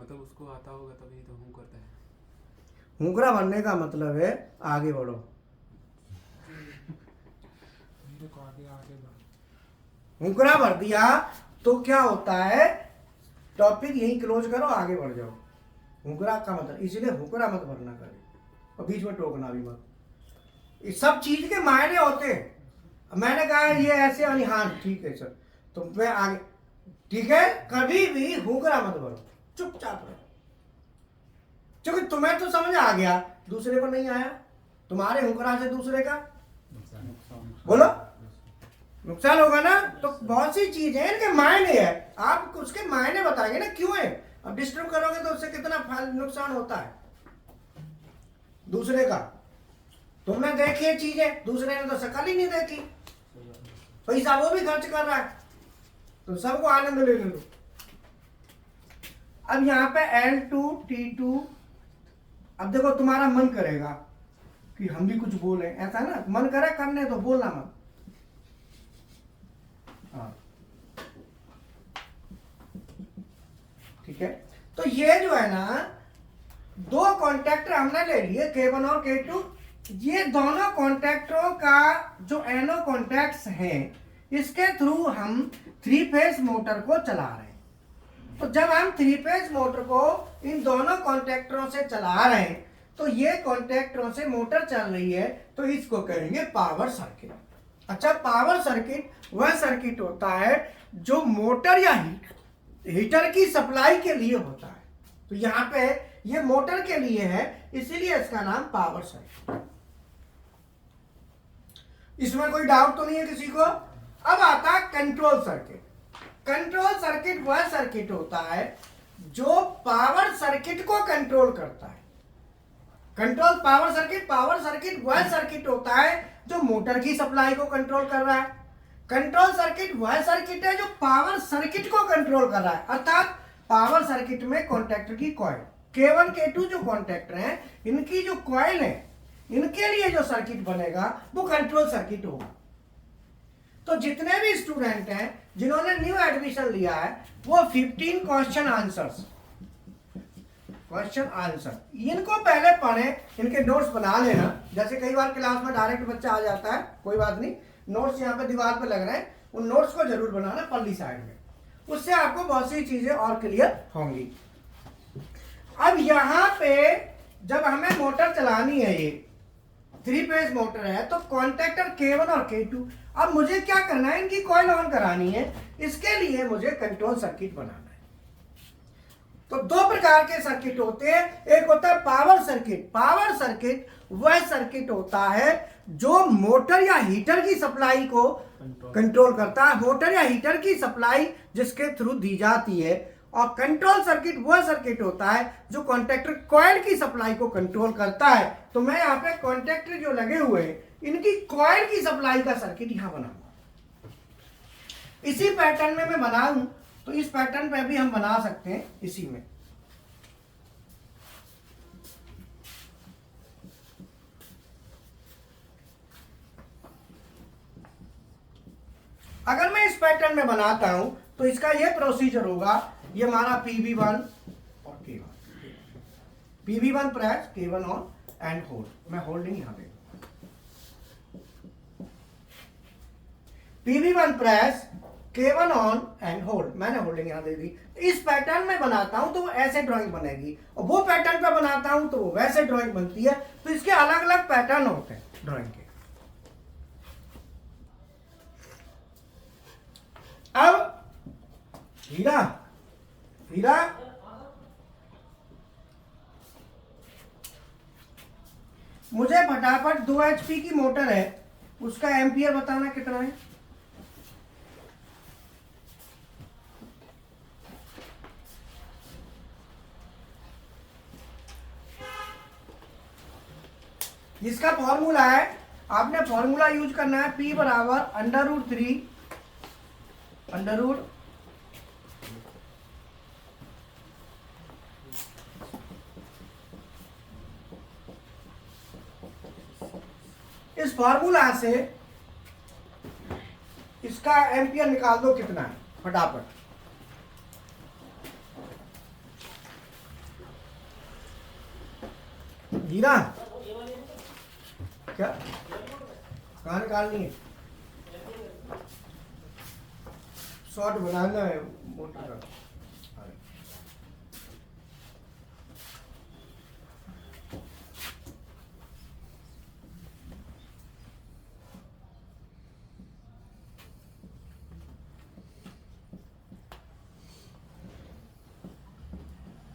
मतलब उसको आता होगा तभी तो हूँ करता है। हुकरा भरने का मतलब है आगे बढ़ो। हुकरा भर दिया तो क्या होता है, टॉपिक यही क्लोज करो, आगे बढ़ जाओ। हुकरा का मतलब, इसलिए हुकरा मत भरना कभी, और बीच में टोकना भी मत। इस सब चीज के मायने होते हैं। मैंने कहा ये ऐसे, और हाँ ठीक है सर, तो मैं आगे, ठीक है, कभी भी हुकरा मत भरो, चुपचाप रहो, क्योंकि तुम्हें तो समझ आ गया, दूसरे को नहीं आया। तुम्हारे हुकरा से दूसरे का बोलो नुकसान होगा ना। तो बहुत सी चीज है, इनके मायने है, आप उसके मायने बताएंगे ना क्यों है। अब डिस्टर्ब करोगे तो उससे कितना नुकसान होता है दूसरे का। तुमने देखी है चीजें, दूसरे ने तो शक्ल ही नहीं देखी, पैसा वो भी खर्च कर रहा है, तो सबको आनंद ले लो। अब यहाँ पे L2 T2, अब देखो तुम्हारा मन करेगा कि हम भी कुछ बोले, ऐसा ना, मन करे करने तो बोलना मत। हाँ ठीक है, तो ये जो है ना, दो कॉन्ट्रैक्टर हमने ले लिए K1 और K2। ये दोनों कॉन्ट्रैक्टरों का जो एनो कॉन्ट्रैक्ट्स हैं, इसके थ्रू हम 3 फेज मोटर को चला रहे हैं। तो जब हम 3 फेज मोटर को इन दोनों कॉन्ट्रैक्टरों से चला रहे हैं, तो ये कॉन्ट्रैक्टरों से मोटर चल रही है, तो इसको कहेंगे पावर सर्किट। अच्छा, पावर सर्किट वह सर्किट होता है जो मोटर या हीटर की सप्लाई के लिए होता है। तो यहाँ पे ये मोटर के लिए है, इसीलिए इसका नाम पावर सर्किट। इसमें कोई डाउट तो नहीं है किसी को। अब आता है कंट्रोल सर्किट। कंट्रोल सर्किट वह सर्किट होता है जो पावर सर्किट को कंट्रोल करता है। कंट्रोल पावर सर्किट वह सर्किट होता है जो मोटर की सप्लाई को कंट्रोल कर रहा है। कंट्रोल सर्किट वह सर्किट है जो पावर सर्किट को कंट्रोल कर रहा है। अर्थात पावर सर्किट में कॉन्टैक्टर की कॉइल, K1 K2 जो कॉन्टैक्टर हैं, इनकी जो कॉइल है, इनके लिए जो सर्किट बनेगा वो कंट्रोल सर्किट होगा। तो जितने भी स्टूडेंट हैं जिन्होंने न्यू एडमिशन लिया है, वो 15 क्वेश्चन आंसर इनको पहले पढ़े, इनके नोट्स बना लेना। जैसे कई बार क्लास में डायरेक्ट बच्चा आ जाता है, कोई बात नहीं, नोट्स यहाँ पे दीवार पे लग रहे हैं, उन नोट्स को जरूर बनाना पल्ली साइड में, उससे आपको बहुत सी चीजें और क्लियर होंगी। अब यहाँ पे जब हमें मोटर चलानी है, ये 3 फेज मोटर है, तो कॉन्टैक्टर K1 और K2, अब मुझे क्या करना है, इनकी कॉइल ऑन करानी है। इसके लिए मुझे कंट्रोल सर्किट बनाना है। तो 2 प्रकार के सर्किट होते हैं। एक होता है पावर सर्किट। पावर सर्किट वह सर्किट होता है जो मोटर या हीटर की सप्लाई को कंट्रोल करता है, मोटर या हीटर की सप्लाई जिसके थ्रू दी जाती है। और कंट्रोल सर्किट वह सर्किट होता है जो कॉन्टैक्टर कॉइल की सप्लाई को कंट्रोल करता है। तो मैं यहाँ पे कॉन्टैक्टर जो लगे हुए हैं, इनकी कॉइल की सप्लाई का सर्किट यहां बनाऊंगा। इसी पैटर्न में मैं बनाऊं तो इस पैटर्न पे भी हम बना सकते हैं। इसी में अगर मैं इस पैटर्न में बनाता हूं तो इसका यह प्रोसीजर होगा। ये हमारा PB1 और K1, PB1 press, K1 on and hold. मैं होल्डिंग यहां पे, PB1 press, K1 on and hold, मैंने होल्डिंग यहां दे दी। इस पैटर्न में बनाता हूं तो वो ऐसे ड्राइंग बनेगी, और वो पैटर्न पे बनाता हूं तो वो वैसे ड्राइंग बनती है। तो इसके अलग अलग पैटर्न होते हैं ड्राइंग के। अब हीरा मुझे फटाफट 2 HP की मोटर है, उसका एम्पियर बताना कितना है। इसका फॉर्मूला है, आपने फॉर्मूला यूज करना है, P बराबर √3 इस फॉर्मूला से इसका एम्पियर निकाल दो कितना है फटाफट। जीना क्या कहाँ निकालनी है। शॉर्ट बनाना है मोटर का।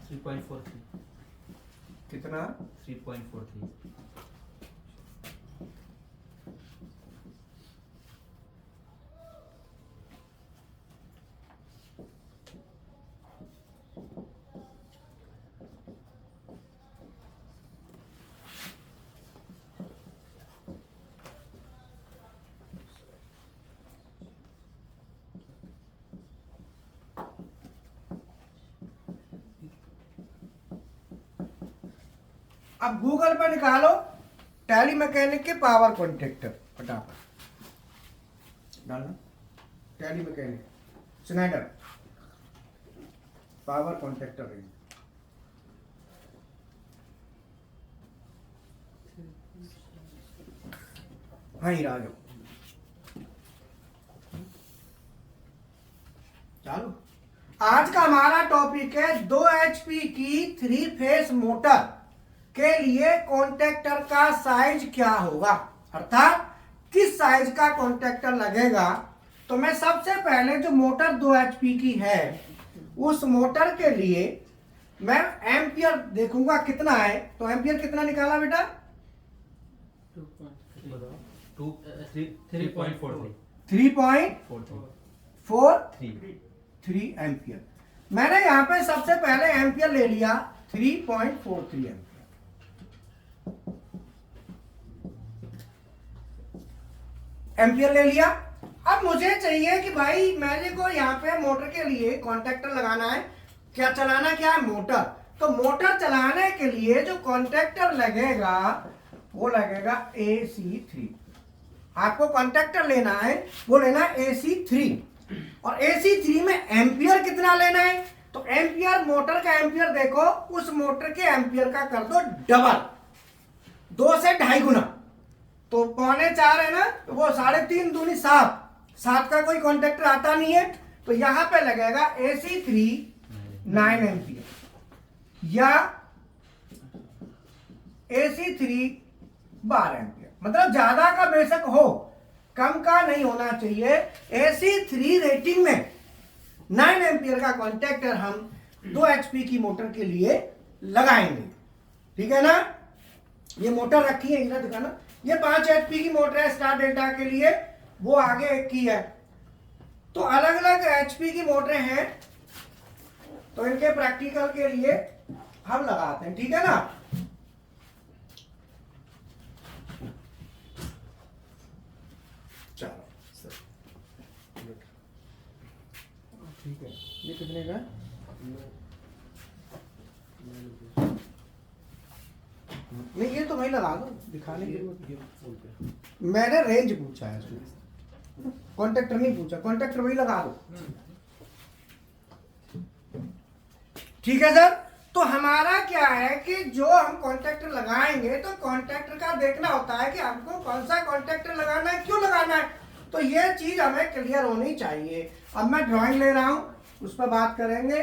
3.43 कितना? 3.43 अब गूगल पे निकालो टैली मैकेनिक के पावर कॉन्ट्रैक्टर, फटाफट डालना। Tally mechanic Snyder power contractor range. हाँ ही राजो चालू। आज का हमारा टॉपिक है 2 HP की 3 फेस मोटर के लिए कॉन्ट्रैक्टर का साइज क्या होगा, अर्थात किस साइज का कॉन्ट्रैक्टर लगेगा। तो मैं सबसे पहले जो मोटर 2 HP की है उस मोटर के लिए मैं एम्पियर देखूंगा कितना है। तो एम्पियर कितना निकाला बेटा? 3.43 एम्पियर। मैंने यहां पे सबसे पहले एम्पियर ले लिया 3.43 एम्पियर। एम्पियर ले लिया। अब मुझे चाहिए कि भाई मेरे को यहाँ पे मोटर के लिए कॉन्ट्रैक्टर लगाना है। क्या चलाना क्या है? मोटर। तो मोटर चलाने के लिए जो कॉन्ट्रैक्टर लगेगा वो लगेगा AC3। आपको कॉन्ट्रैक्टर लेना है वो लेना AC3। और AC3 में एम्पियर कितना लेना है? तो एम्पियर मोटर का एम्पियर देखो, उस मोटर के एम्पियर का कर दो डबल, 2 से 2.5 गुना। तो 3.25 है ना, तो वो 3.5 दूनी 7। 7 का कोई कॉन्ट्रैक्टर आता नहीं है। तो यहां पे लगेगा AC3 9 एम्पियर या AC3 12 एम्पियर। मतलब ज्यादा का बेशक हो, कम का नहीं होना चाहिए। AC3 रेटिंग में 9 एम्पियर का कॉन्ट्रैक्टर हम 2 HP की मोटर के लिए लगाएंगे। ठीक है ना? ये मोटर रखी है, इधर दिखाना। ये 5 HP की मोटर है स्टार डेल्टा के लिए, वो आगे की है। तो अलग अलग HP की मोटरें हैं, तो इनके प्रैक्टिकल के लिए हम लगाते हैं। ठीक है ना? चलो ठीक है। ये कितने का? नहीं, ये तो वही लगा दो, दिखाने की। मैंने रेंज पूछा है, कॉन्ट्रैक्टर नहीं पूछा। कॉन्ट्रैक्टर वही लगा दो। ठीक है सर। तो हमारा क्या है कि जो हम कॉन्ट्रैक्टर लगाएंगे तो कॉन्ट्रैक्टर का देखना होता है कि हमको कौन सा कॉन्ट्रैक्टर लगाना है, क्यों लगाना है। तो ये चीज हमें क्लियर होनी चाहिए। अब मैं ड्राइंग ले रहा हूं, उस पर बात करेंगे।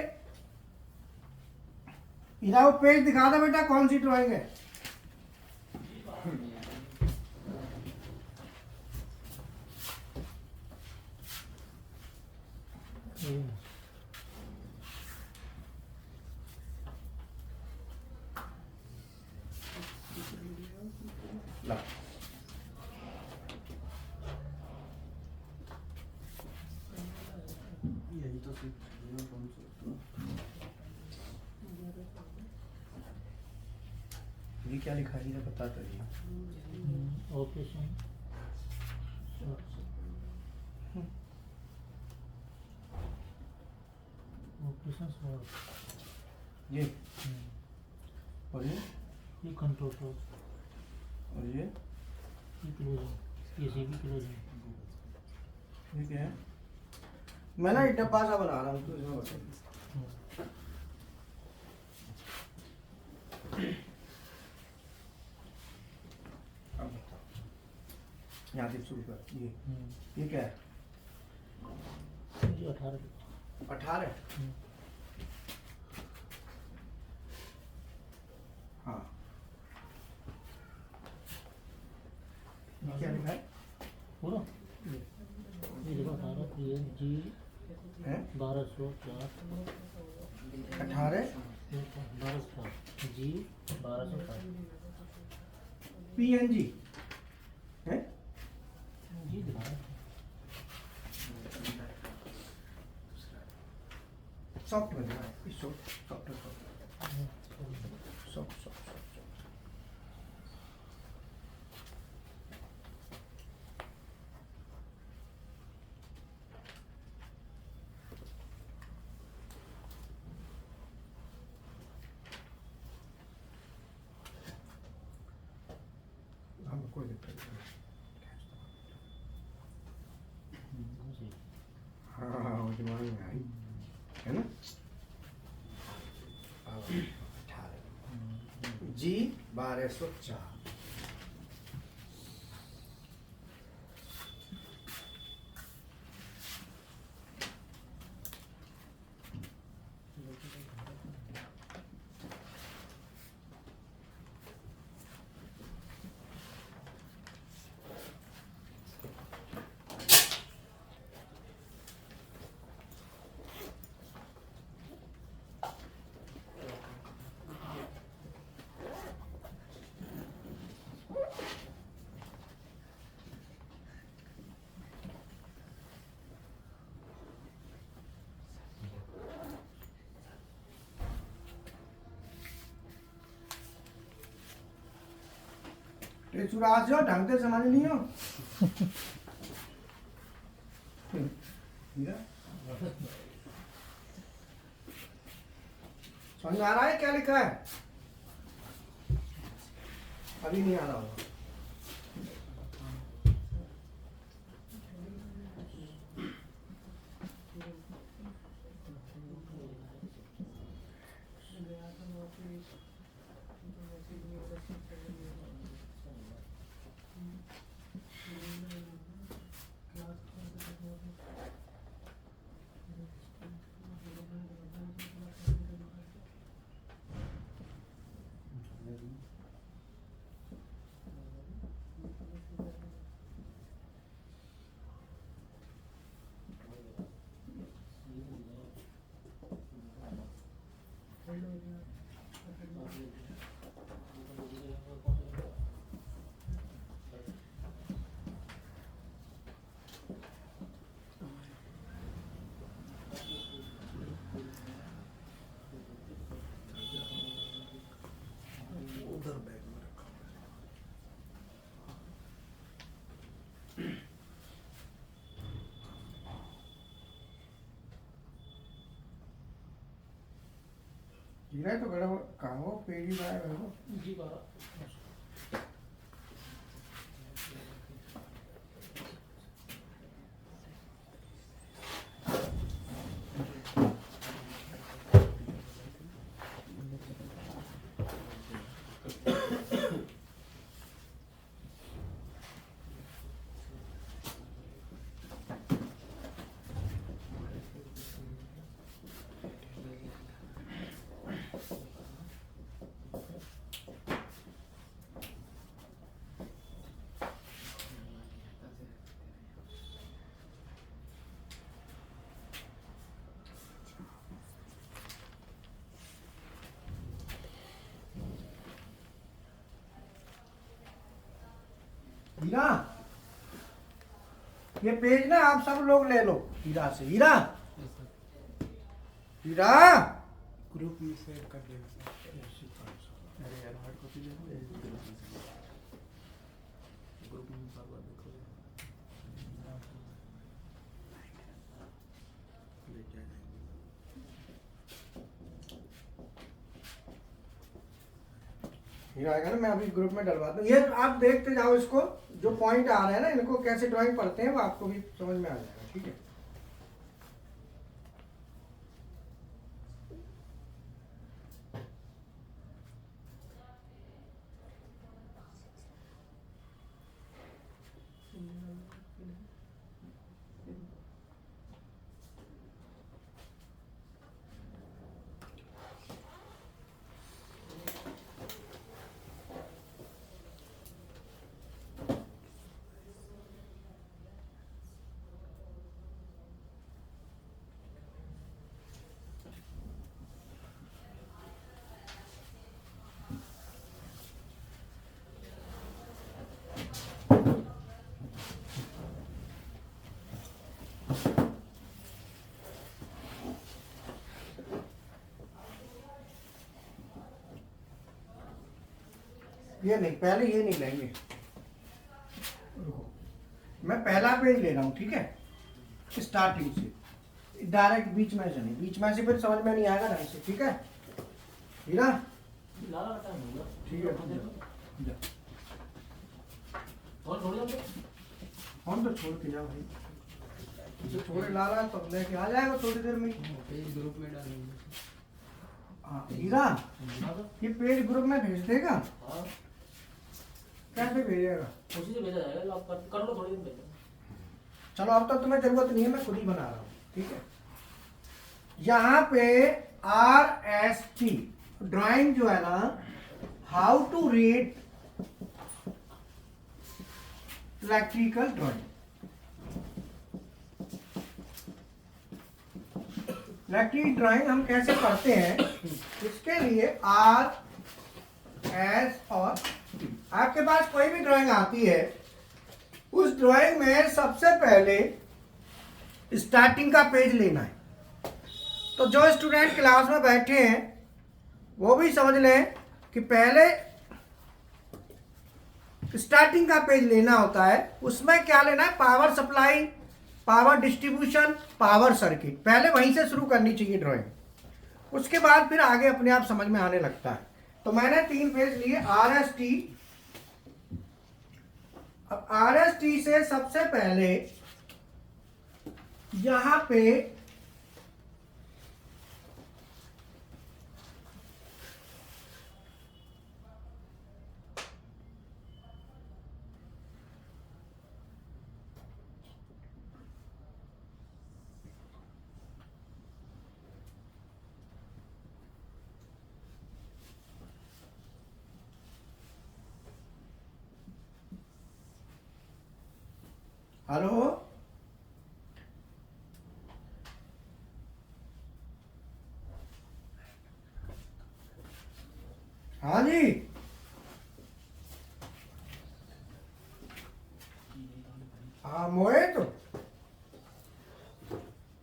इधर वो पेज दिखा दो बेटा, कौन सी ड्राइंग है? ये क्या लिखा है? बता करिए। ऑपरेशन ये और ये कंट्रोल और ये क्लोजिंग, ये सीबी क्लोजिंग। ये क्या है? मैं ना एक डब्बा सा बना रहा हूँ, तो इसमें बताइए। अब बताओ, यहाँ से शुरू कर। ये क्या है? जी 18। 18। हाँ क्या लिखा है? पूरा ये देखो 18 PNG हैं? 1204 18 1204 जी 1204 PNG है। जी दिखा रहा है। सॉफ्ट में दिखा है। Soft soft. हम कोई दिक्कत नहीं। जी हाँ वो दिमाग में आई है ना। 18 जी 1204। चुरा हो ढंग से समझ नहीं हो। समझ में आ रहा है क्या लिखा है? अभी नहीं आ रहा होगा। उधर बैग में रखा हुआ है। हीरा तो गड़ा कहाँ हो पेड़ी बाय हो। जी 12 हीरा ये पेज ना आप सब लोग ले लो हीरा से। हीरा हीरा ग्रुप में शेयर कर देना सर। अरे यार हार्ड कॉपी ले लो। ग्रुप में बार बार देखो लेके आ जाएंगे। हीरा आएगा ना मैं अभी ग्रुप में डलवाता हूँ। ये आप देखते जाओ इसको जो पॉइंट आ रहे हैं ना इनको कैसे ड्राइंग पढ़ते हैं वो आपको भी समझ में आ जाएगा। ठीक है ये नहीं, पहले ये नहीं लेंगे, रुको, मैं पहला पेज ले रहा हूँ, ठीक है, स्टार्टिंग से डायरेक्ट बीच में से नहीं, बीच में से फिर समझ में नहीं आएगा ढंग से, ठीक है हीरा, लाला बता दूंगा। ठीक है जा। और थोड़ी देर हम तो छोड़ के जाओ भाई, तो छोड़े लाला तो लेके आ जाएगा थोड़ी देर में। पेज ग्रुप में डालेंगे। हाँ हीरा, ये पेज ग्रुप में भेज देगा, हाँ कैसे भेजेगा? उसी से भेजा जाएगा, आप कर लो थोड़ी देर भेजो। चलो अब तो तुम्हें जरूरत नहीं है, मैं खुद ही बना रहा हूँ, ठीक है। यहाँ पे RST ड्राइंग जो है ना, how to read electrical drawing, electric drawing हम कैसे करते हैं, इसके लिए RS और T। आपके पास कोई भी ड्राइंग आती है, उस ड्राइंग में सबसे पहले स्टार्टिंग का पेज लेना है। तो जो स्टूडेंट क्लास में बैठे हैं वो भी समझ लें कि पहले स्टार्टिंग का पेज लेना होता है। उसमें क्या लेना है, power supply, power distribution, power circuit, पहले वहीं से शुरू करनी चाहिए ड्राइंग, उसके बाद फिर आगे अपने आप समझ में आने लगता है। तो मैंने 3 पेज लिए RST। अब RST से सबसे पहले यहां पे हेलो, हाँ जी, हाँ मोहित,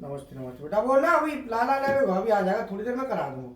नमस्ते नमस्ते बेटा, बोल ना अभी लाला लेगा, अभी आ जाएगा, थोड़ी देर में करा दूंगा।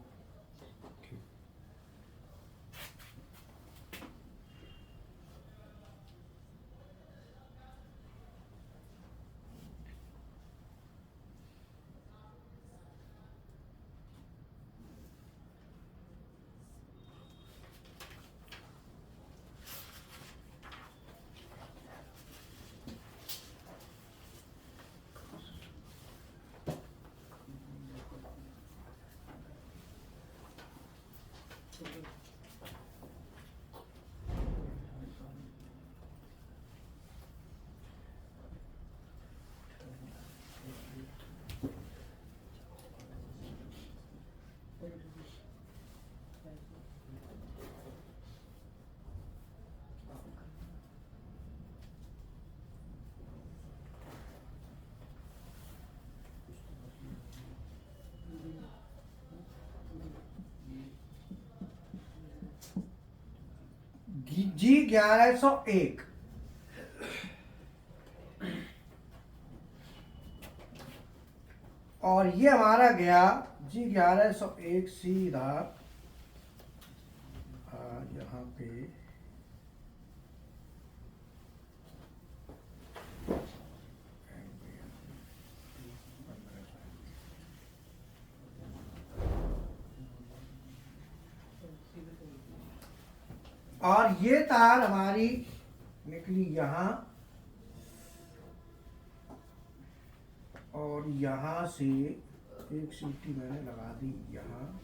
G1101 और ये हमारा गया G1101 सीधा यहाँ पे और ये तार हमारी निकली यहाँ और यहाँ से एक सीटी मैंने लगा दी यहाँ।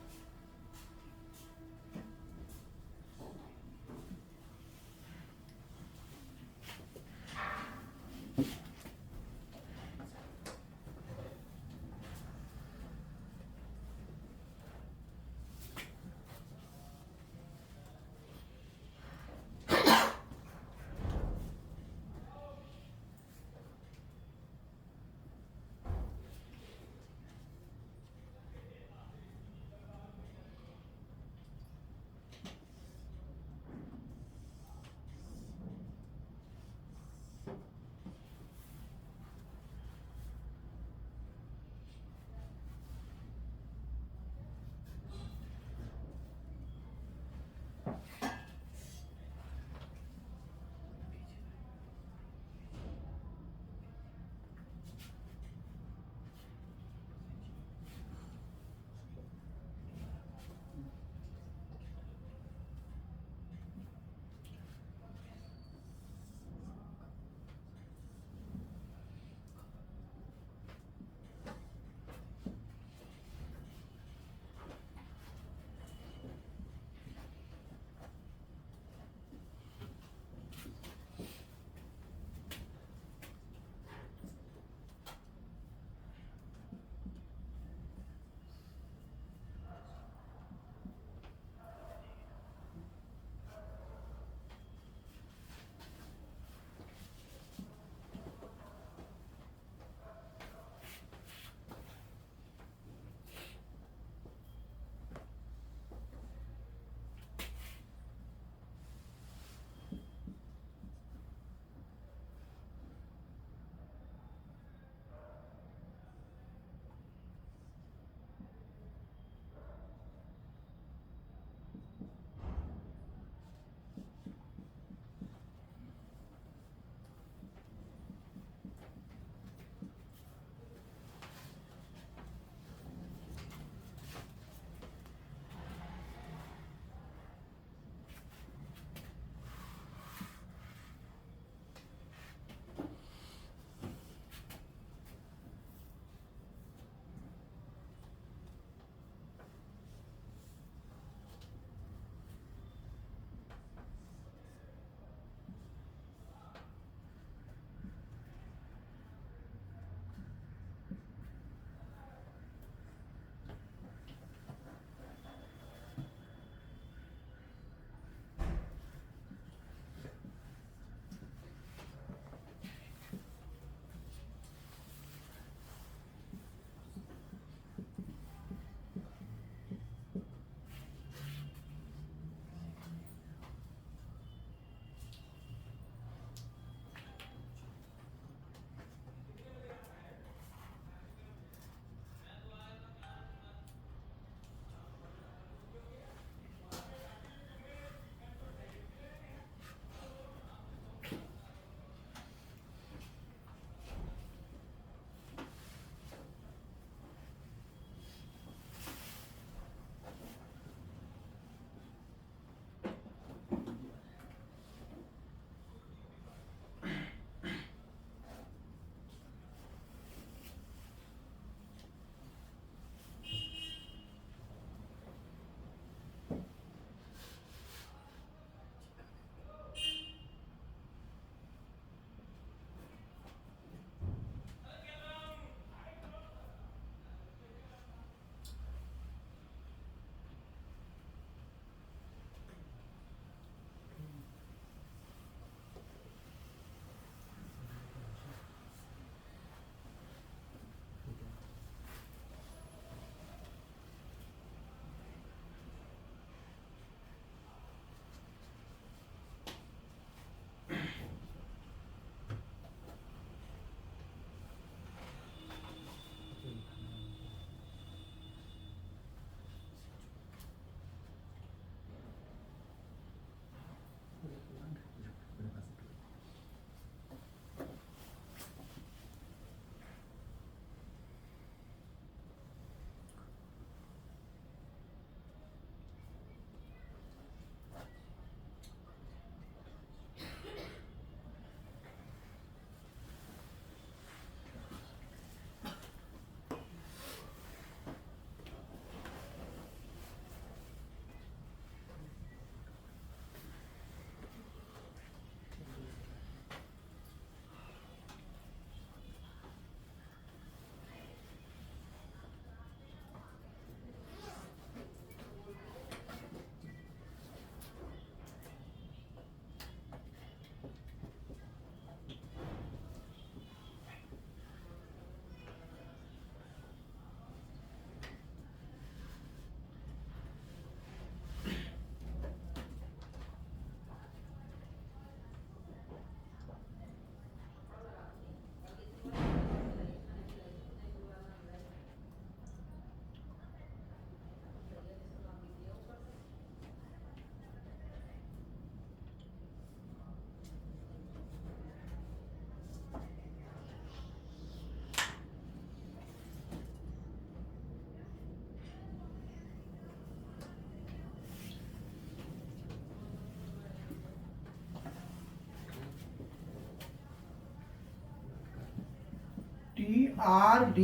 TRD,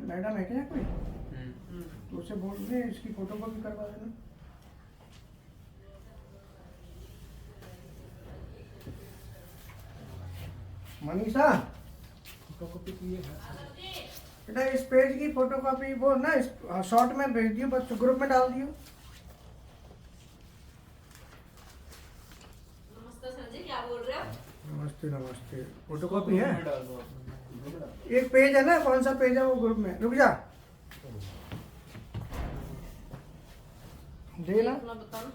मैडम है क्या कोई, तो उसे बोल दे इसकी फोटो कॉपी करवा देना। मनीषा फोटोकॉपी की है बेटा इस पेज की फोटोकॉपी वो ना शॉर्ट में भेज दियो, बस ग्रुप में डाल दियो। नमस्ते सर जी, क्या बोल रहे हो? नमस्ते नमस्ते, फोटोकॉपी है, डाल दो आप। एक पेज है ना, कौन सा पेज है वो ग्रुप में, रुक जा दे ना। अपना बताओ।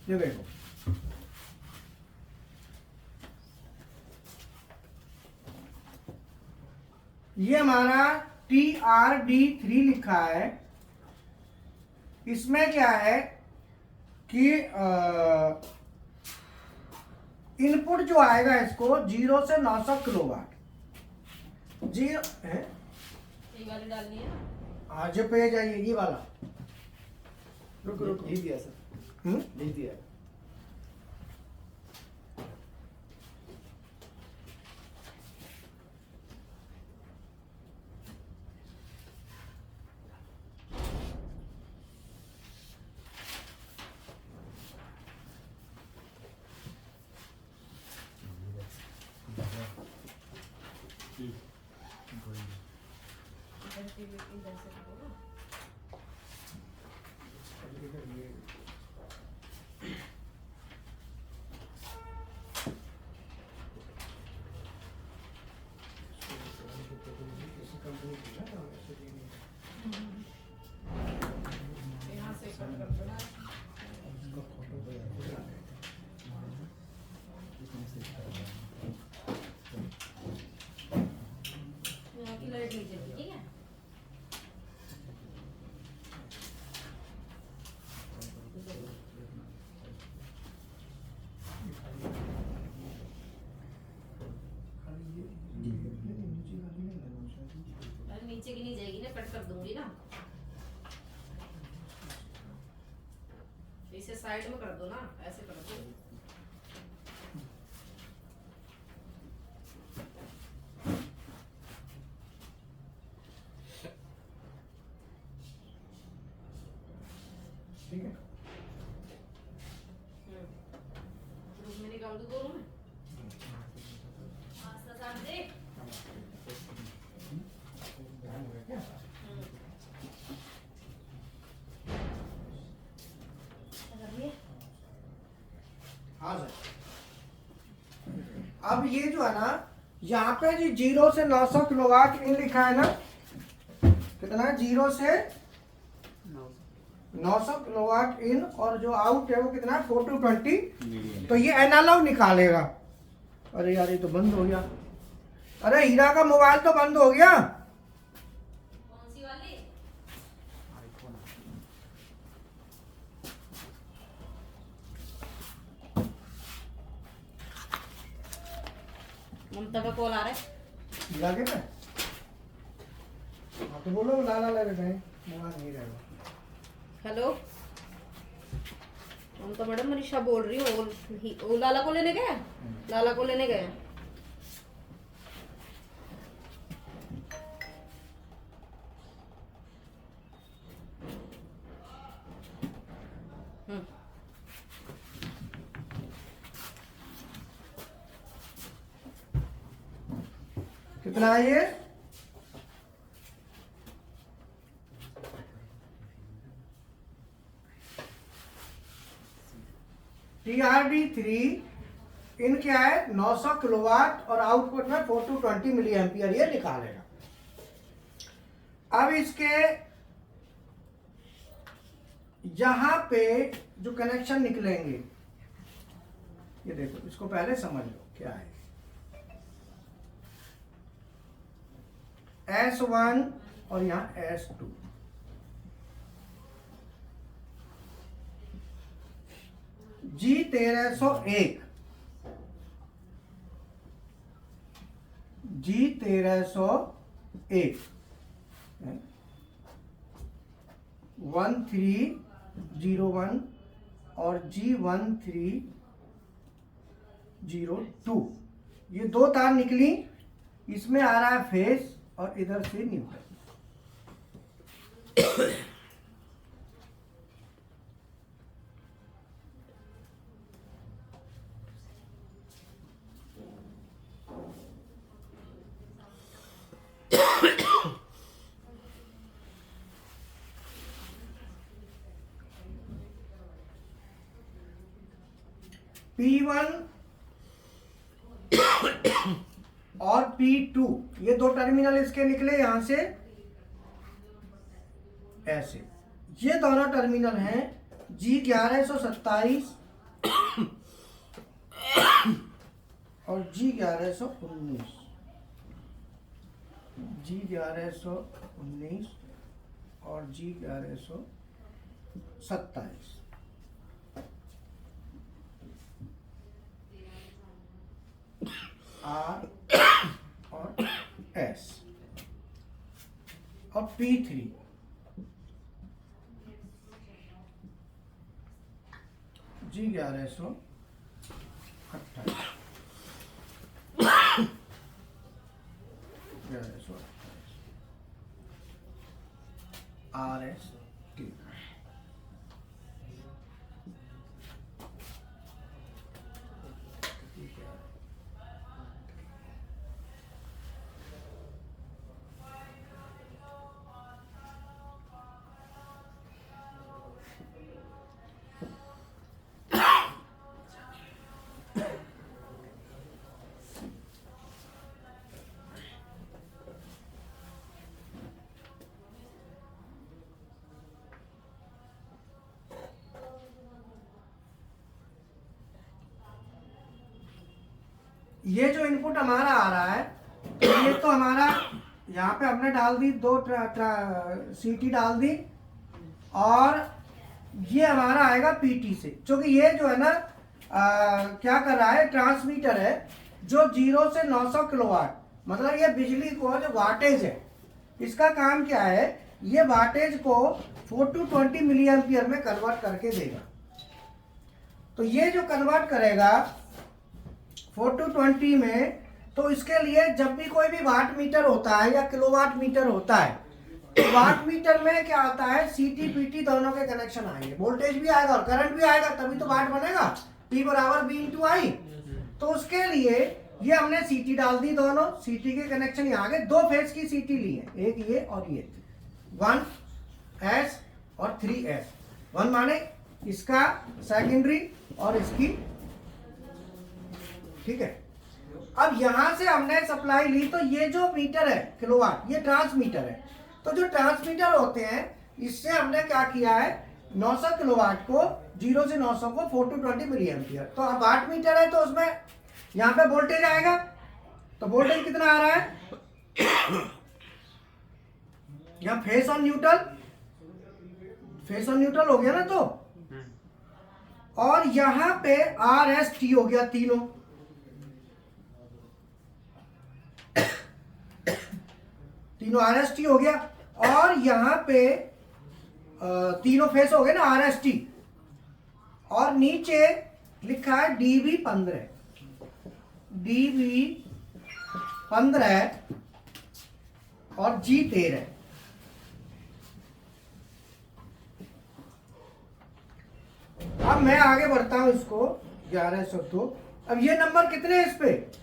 ये देखो, ये हमारा TRD3 लिखा है। इसमें क्या है कि इनपुट जो आएगा इसको 0 से 900 किलोवाट, जीरो है। ये वाली डालनी है ना? हाँ जो पेज है ये वाला, रुक रुक लिख दिया सर, लिख दिया। इधर से बोलो। यहाँ से कट कर देना। यहाँ की लाइट नहीं जलती, ठीक है? अरे नीचे की नहीं जाएगी ना, कट कर दूंगी ना। इसे साइड में कर दो ना, ऐसे कर दो। ठीक है। ग्रुप में निकाल दो दोनों में। आस्था साहब जी। हाँ सर, अब ये जो है ना, यहाँ पे जो 0 से 900 किलोवाट इन लिखा है ना, कितना है 0 से 900 किलोवाट इन, और जो आउट है वो कितना है 420, तो ये एनालॉग निकालेगा। अरे यार ये तो बंद हो गया, अरे हीरा का मोबाइल तो बंद हो गया। कौन सी वाली? ममता का कॉल आ रहा है। हीरा के पे हाँ तो बोलो लाला ले रहे हैं, मोबाइल नहीं रहेगा। हेलो, ममता मैडम मनीषा बोल रही हूँ। वो लाला को लेने गए, लाला को लेने गए। कितना है ये? TRD3 इन क्या है 900 किलोवाट और आउटपुट में 420 मिली एम्पियर ये निकालेगा। अब इसके यहाँ पे जो कनेक्शन निकलेंगे, ये देखो, इसको पहले समझ लो क्या है। S1 और यहाँ S2, G1301, G1301 1301 और G1302, ये दो तार निकली, इसमें आ रहा है फेस और इधर से न्यूट्रल। P1 और P2, ये दो टर्मिनल इसके निकले यहां से ऐसे। ये दोनों टर्मिनल हैं G1127 और G1119, G1119 और G1127। R और S और P3 G1128 RS T। ये जो इनपुट हमारा आ रहा है, ये तो हमारा यहाँ पे हमने डाल दी, दो सीटी डाल दी, और ये हमारा आएगा पीटी से, क्योंकि ये जो है ना क्या कर रहा है, ट्रांसमीटर है जो 0 से 900 किलोवाट, मतलब ये बिजली को जो वाटेज है, इसका काम क्या है, ये वाटेज को 4 to 20 मिली एम्पियर में कन्वर्ट करके देगा। तो ये जो कन्वर्ट करेगा 4 to 20 में, तो इसके लिए जब भी कोई भी वाट मीटर होता है या किलोवाट मीटर होता है, तो वाट मीटर में क्या आता है, सीटी पीटी दोनों के कनेक्शन आएंगे, वोल्टेज भी आएगा और करंट भी आएगा, तभी तो वाट बनेगा, P बराबर B इंटू आई। तो उसके लिए ये हमने सीटी डाल दी, दोनों सीटी के कनेक्शन यहाँ आगे, दो फेज की सीटी ली है, एक ये और ये, 1S और 3S। 1 माने इसका सेकेंडरी और इसकी, ठीक है। अब यहां से हमने सप्लाई ली, तो ये जो मीटर है किलोवाट, ये ट्रांसमीटर है। तो जो ट्रांसमीटर होते हैं, इससे हमने क्या किया है, 900 किलोवाट को 0 से 900 को 4 to 20 मिली एम्पियर। तो अब वाट मीटर है, तो उसमें यहाँ पे वोल्टेज आएगा, तो वोल्टेज कितना आ रहा है, यहाँ face on neutral, face on neutral हो गया ना, तो और यहाँ पे RST हो गया, तीनों RST हो गया, और यहाँ पे तीनों फेस हो गए ना RST, और नीचे लिखा है DB15 और G13। अब मैं आगे बढ़ता हूं इसको 1102। अब ये नंबर कितने हैं इस पे,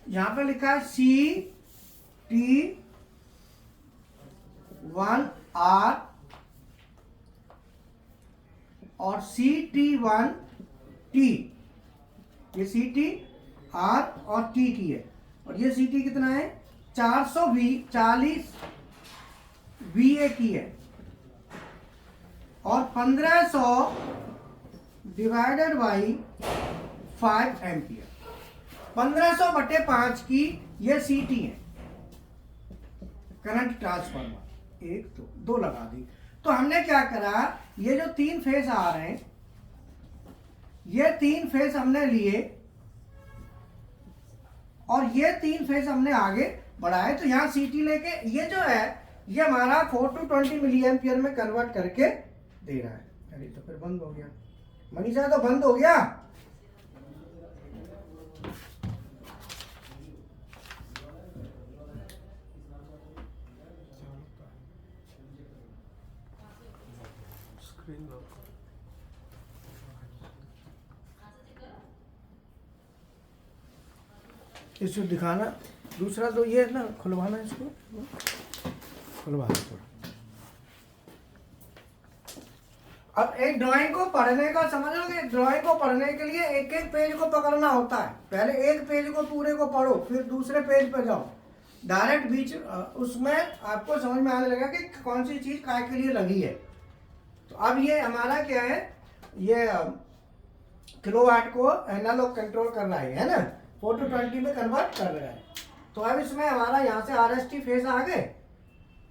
यहां पे लिखा है C T1R और CT1T, ये CTR और TT है, और ये CT कितना है 40 VA की है, और 1500 डिवाइडेड बाई 5 एम्पियर, 1500 बटे 5 की ये CT है करंट ट्रांसफार्मर। एक दो लगा दी। तो हमने क्या करा, ये जो 3 फेज आ रहे हैं, ये 3 फेज हमने लिए और ये 3 फेज हमने आगे बढ़ाए। तो यहाँ CT लेके ये जो है ये हमारा 4 to 20 मिली एम्पियर में कन्वर्ट करके दे रहा है। अरे तो फिर बंद हो गया मनीषा, तो बंद हो गया। स्क्रीन लॉक इसको दिखाना, दूसरा तो ये है ना, खुलवाना इसको, खुलवाना थोड़ा। अब एक ड्राइंग को पढ़ने का समझ लो कि ड्राइंग को पढ़ने के लिए एक एक पेज को पकड़ना होता है। पहले एक पेज को पूरे को पढ़ो, फिर दूसरे पेज पर जाओ, डायरेक्ट बीच उसमें आपको समझ में आने लगेगा कि कौन सी चीज काय के लिए लगी है। तो अब ये हमारा क्या है, ये किलोवाट को एनालॉग कंट्रोल कर रहा है ना, 4 to 20 में कन्वर्ट कर रहा है। तो अब इसमें हमारा यहाँ से RST फेज आ गए।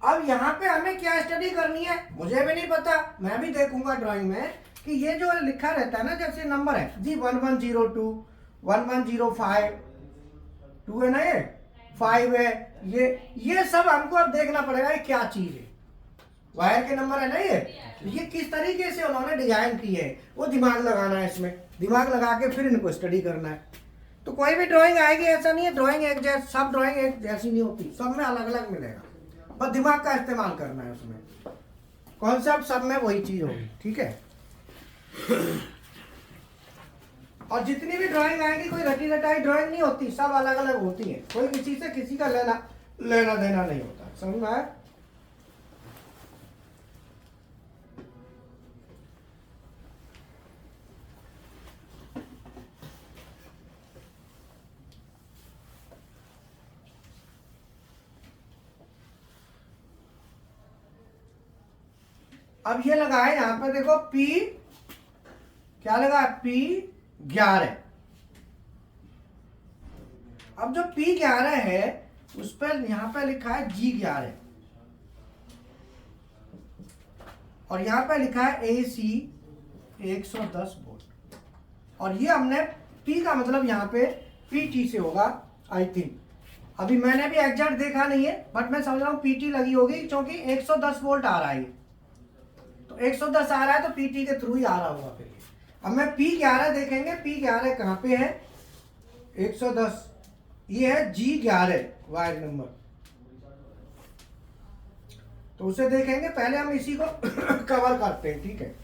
अब यहाँ पे हमें क्या स्टडी करनी है मुझे भी नहीं पता, मैं भी देखूंगा ड्राइंग में कि ये जो लिखा रहता है ना, जैसे नंबर है जी 1102 1105 2 है ना, ये 5 है, ये सब हमको अब देखना पड़ेगा ये क्या चीज है। वायर के नंबर है ना, ये किस तरीके से उन्होंने डिजाइन की है, वो दिमाग लगाना है, इसमें दिमाग लगा के फिर इनको स्टडी करना है। तो कोई भी ड्राइंग आएगी ऐसा नहीं है ड्राइंग एक जैसी, सब ड्राइंग एक जैसी नहीं होती, सब में अलग अलग मिलेगा, बस दिमाग का इस्तेमाल करना है उसमें, कॉन्सेप्ट सब में वही चीज होगी, ठीक है। और जितनी भी ड्राइंग आएगी कोई रटी रटाई ड्राइंग नहीं होती, सब अलग अलग होती है, कोई किसी से किसी का लेना देना नहीं होता, समझ में आया। अब ये लगा है यहां पे देखो P, क्या लगा P11। अब जो P11 है उस पर यहां पे लिखा है G11 और यहां पे लिखा है AC 110 वोल्ट, और ये हमने P का मतलब यहां पे PT से होगा आई थिंक, अभी मैंने भी एग्जैक्ट देखा नहीं है बट मैं समझ रहा हूं PT लगी होगी क्योंकि 110 वोल्ट आ रहा है, तो 110 आ रहा है तो PT के थ्रू ही आ रहा होगा। फिर अब मैं P11 देखेंगे, P11 कहाँ पे है, 110, ये है G11 वायर नंबर, तो उसे देखेंगे। पहले हम इसी को कवर करते हैं, ठीक है।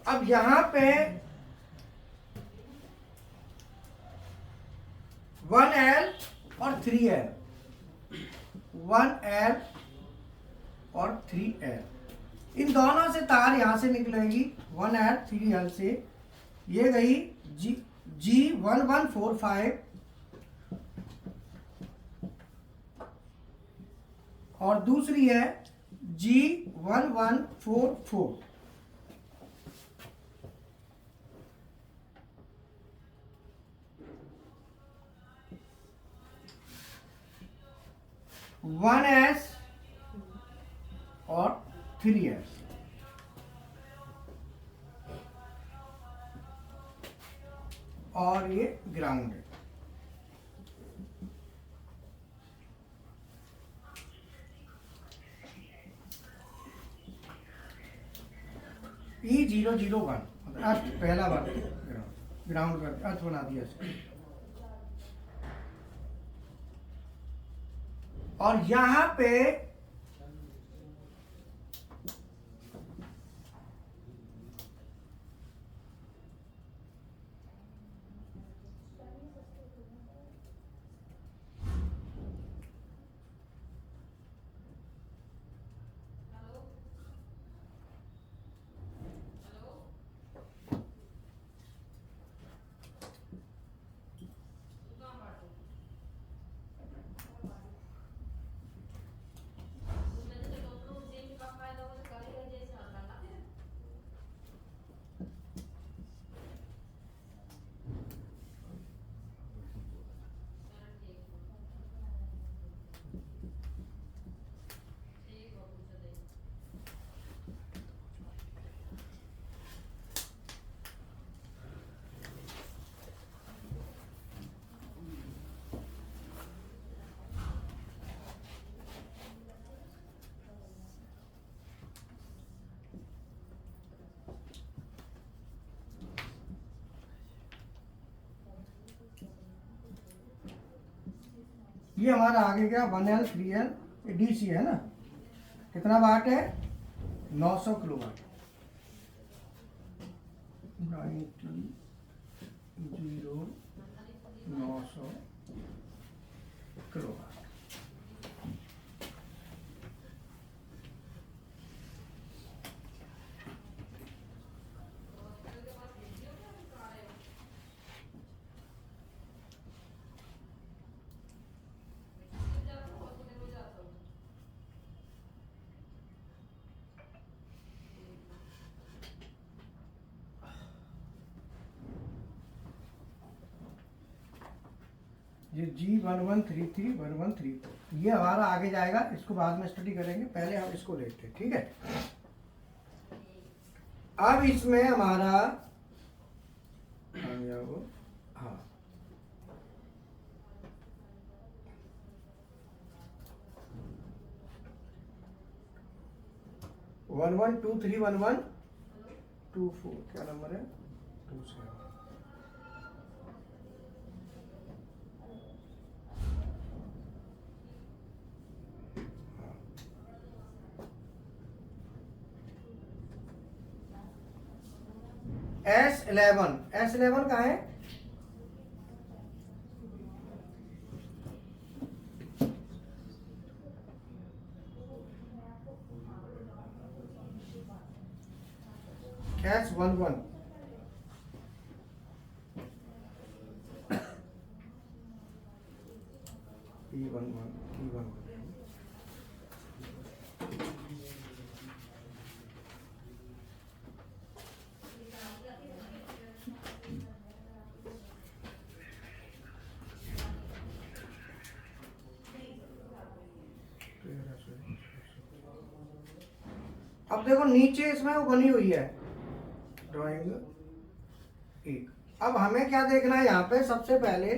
अब यहां पे 1L और 3L, 1L और 3L, इन दोनों से तार यहां से निकलेगी 1L 3L से, ये गई G1145 और दूसरी है G1144। वन एस और 3S, और ये ग्राउंड है। P001 मतलब पहला बार ग्राउंड कर अर्थ बना दिया इसे। और यहां पे ये हमारा आगे गया 1L 3L DC है ना, कितना वाट है 900 किलोवाट 900 किलोवाट। ये G1133 ये हमारा आगे जाएगा, इसको बाद में स्टडी करेंगे, पहले हम इसको लेते हैं, ठीक है। अब इसमें हमारा हाँ 11231124 क्या नंबर है 27। S11 कहाँ है? S11 E11 अब देखो नीचे इसमें वो बनी हुई है ड्राइंग एक। अब हमें क्या देखना है यहाँ पे, सबसे पहले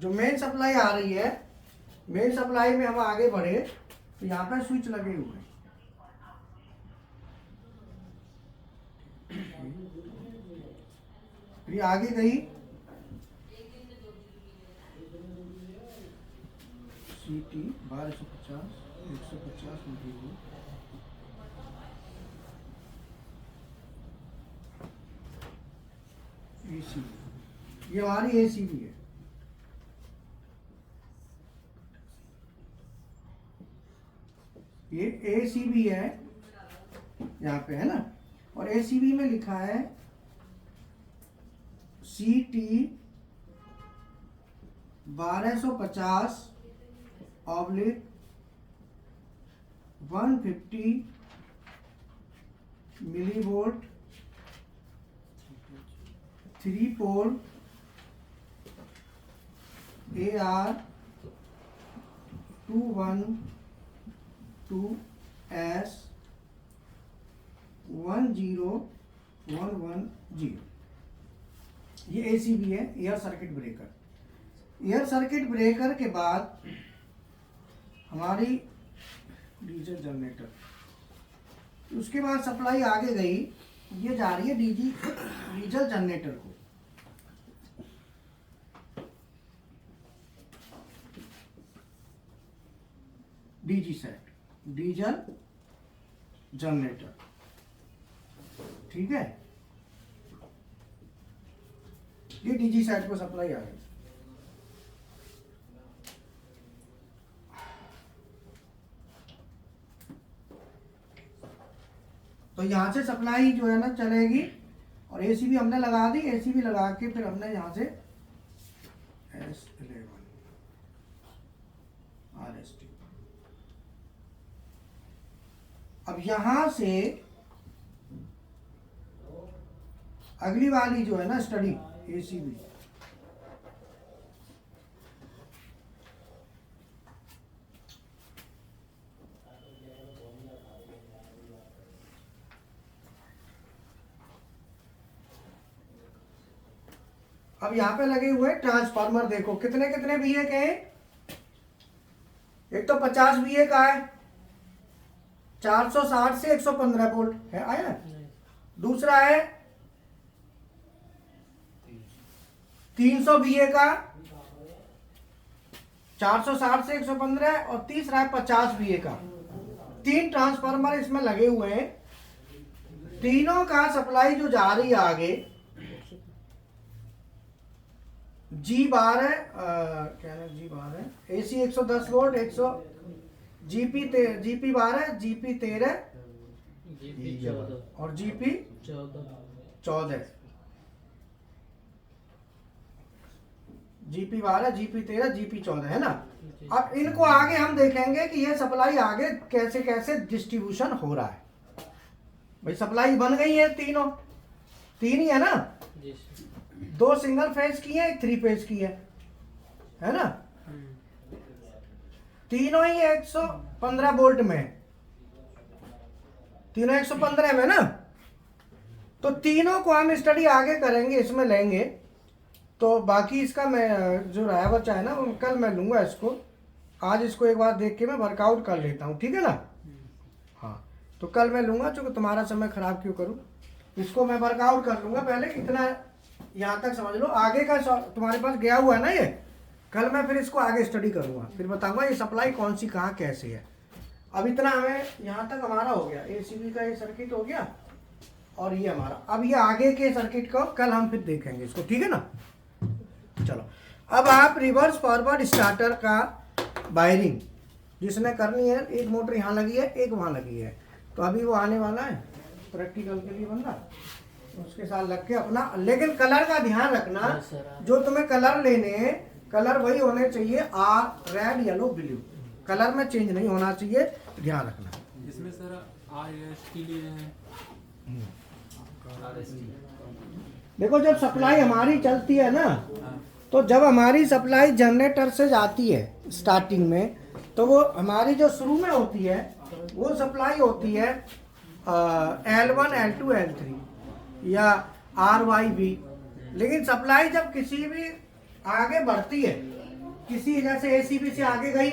जो मेन सप्लाई आ रही है, मेन सप्लाई में हम आगे बढ़े तो यहाँ पे स्विच लगे हुए हैं। ये आगे गई CT 1250 150 मिली AC, ये हमारी ACB है। ये ACB है यहाँ पे है ना, और ACB में लिखा है CT 1250 ऑब्लिक 150 मिलीवोल्ट 3 पोल AR 212S 10110। ये ACB है, air circuit breaker. Air circuit breaker के बाद हमारी डीजल जनरेटर। उसके बाद सप्लाई आगे गई, ये जा रही है डीजल जनरेटर को। डीजी सेट, डीजल जनरेटर, ठीक है। ये डीजी सेट को सप्लाई आ गई। तो यहाँ से सप्लाई जो है ना चलेगी, और एसी भी हमने लगा दी। एसी भी लगा के फिर हमने यहाँ से S11 RST। अब यहाँ से अगली वाली जो है ना स्टडी एसी भी, अब यहाँ पे लगे हुए ट्रांसफार्मर। देखो कितने कितने VA के हैं। एक तो 50 VA का है, 460 से 115 वोल्ट है, आया। दूसरा है 300 VA का, 460 से 115, और तीसरा है 50 VA का। 3 ट्रांसफार्मर इसमें लगे हुए हैं। तीनों का सप्लाई जो जा रही है आगे G12 क्या है, G12 AC 110 volt, 100 GP12, GP13 और GP14, GP12, GP13, GP14 है ना। अब इनको आगे हम देखेंगे कि ये सप्लाई आगे कैसे कैसे डिस्ट्रीब्यूशन हो रहा है। भाई सप्लाई बन गई है, तीन ही है ना। 2 सिंगल फेज की है, 1 3 फेज की है ना। तीनों ही 115 वोल्ट में, तीनों 115 में ना। तो तीनों को हम स्टडी आगे करेंगे, इसमें लेंगे। तो बाकी इसका मैं जो राया बच्चा है ना, वो कल मैं लूंगा इसको। आज इसको एक बार देख के मैं वर्कआउट कर लेता हूँ, ठीक है ना। हाँ, तो कल मैं लूंगा, चूंकि तुम्हारा समय खराब क्यों करूँ। इसको मैं वर्कआउट कर लूंगा। पहले इतना यहाँ तक समझ लो, आगे का तुम्हारे पास गया हुआ है ना ये। कल मैं फिर इसको आगे स्टडी करूंगा, फिर बताऊंगा ये सप्लाई कौन सी कहाँ कैसे है। अब इतना हमें यहाँ तक हमारा हो गया, एसीबी का ये सर्किट हो गया, और ये हमारा। अब ये आगे के सर्किट को कल हम फिर देखेंगे इसको, ठीक है ना। चलो, अब आप रिवर्स फॉरवर्ड स्टार्टर का वायरिंग जिसने करनी है, एक मोटर यहाँ लगी है, एक वहाँ लगी है। तो अभी वो आने वाला है प्रैक्टिकल के लिए बंदा, उसके साथ लग के अपना। लेकिन कलर का ध्यान रखना, जो तुम्हें कलर लेने हैं, कलर वही होने चाहिए, रेड येलो ब्लू। कलर में चेंज नहीं होना चाहिए, ध्यान रखना। इसमें सर RST लिए हैं। देखो जब सप्लाई हमारी चलती है ना, तो जब हमारी सप्लाई जनरेटर से जाती है स्टार्टिंग में, तो वो हमारी जो शुरू में होती है वो सप्लाई होती है L1 L2 L3 या RYB। लेकिन सप्लाई जब किसी भी आगे बढ़ती है, किसी जैसे एसीबी से आगे गई,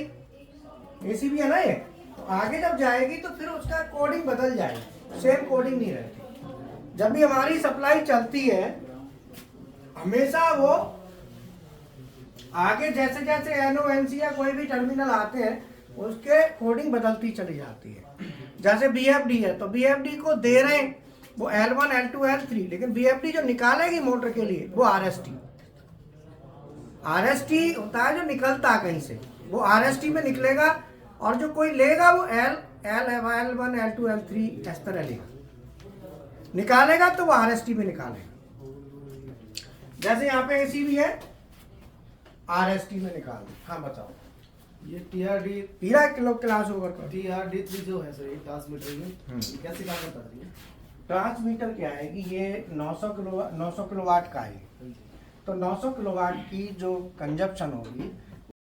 एसीबी है ना ये, तो आगे जब जाएगी तो फिर उसका कोडिंग बदल जाएगी, सेम कोडिंग नहीं रहती। जब भी हमारी सप्लाई चलती है, हमेशा वो आगे जैसे जैसे NONC या कोई भी टर्मिनल आते हैं, उसके कोडिंग बदलती चली जाती है। जैसे BFD है, तो BFD को दे रहे हैं वो L1 L2 L3, लेकिन BFD जो निकालेगी मोटर के लिए वो RST होता है, जो निकलता है कहीं से, वो RST में निकलेगा। और जो कोई लेगा वो L1 L2 L3 इस तरह लेगा, निकालेगा तो वो RST में निकालेगा। जैसे यहाँ पे AC भी है, RST में निकाल दो। हाँ बताओ, ये TRD पीरा किलो क्लास ओवर कर। TRD3 जो है सर, ये ट्रांसमीटर ये कैसे काम करता है? ट्रांसमीटर क्या है कि ये 900 किलोवाट का है। तो 900 किलोवाट की जो कंजप्शन होगी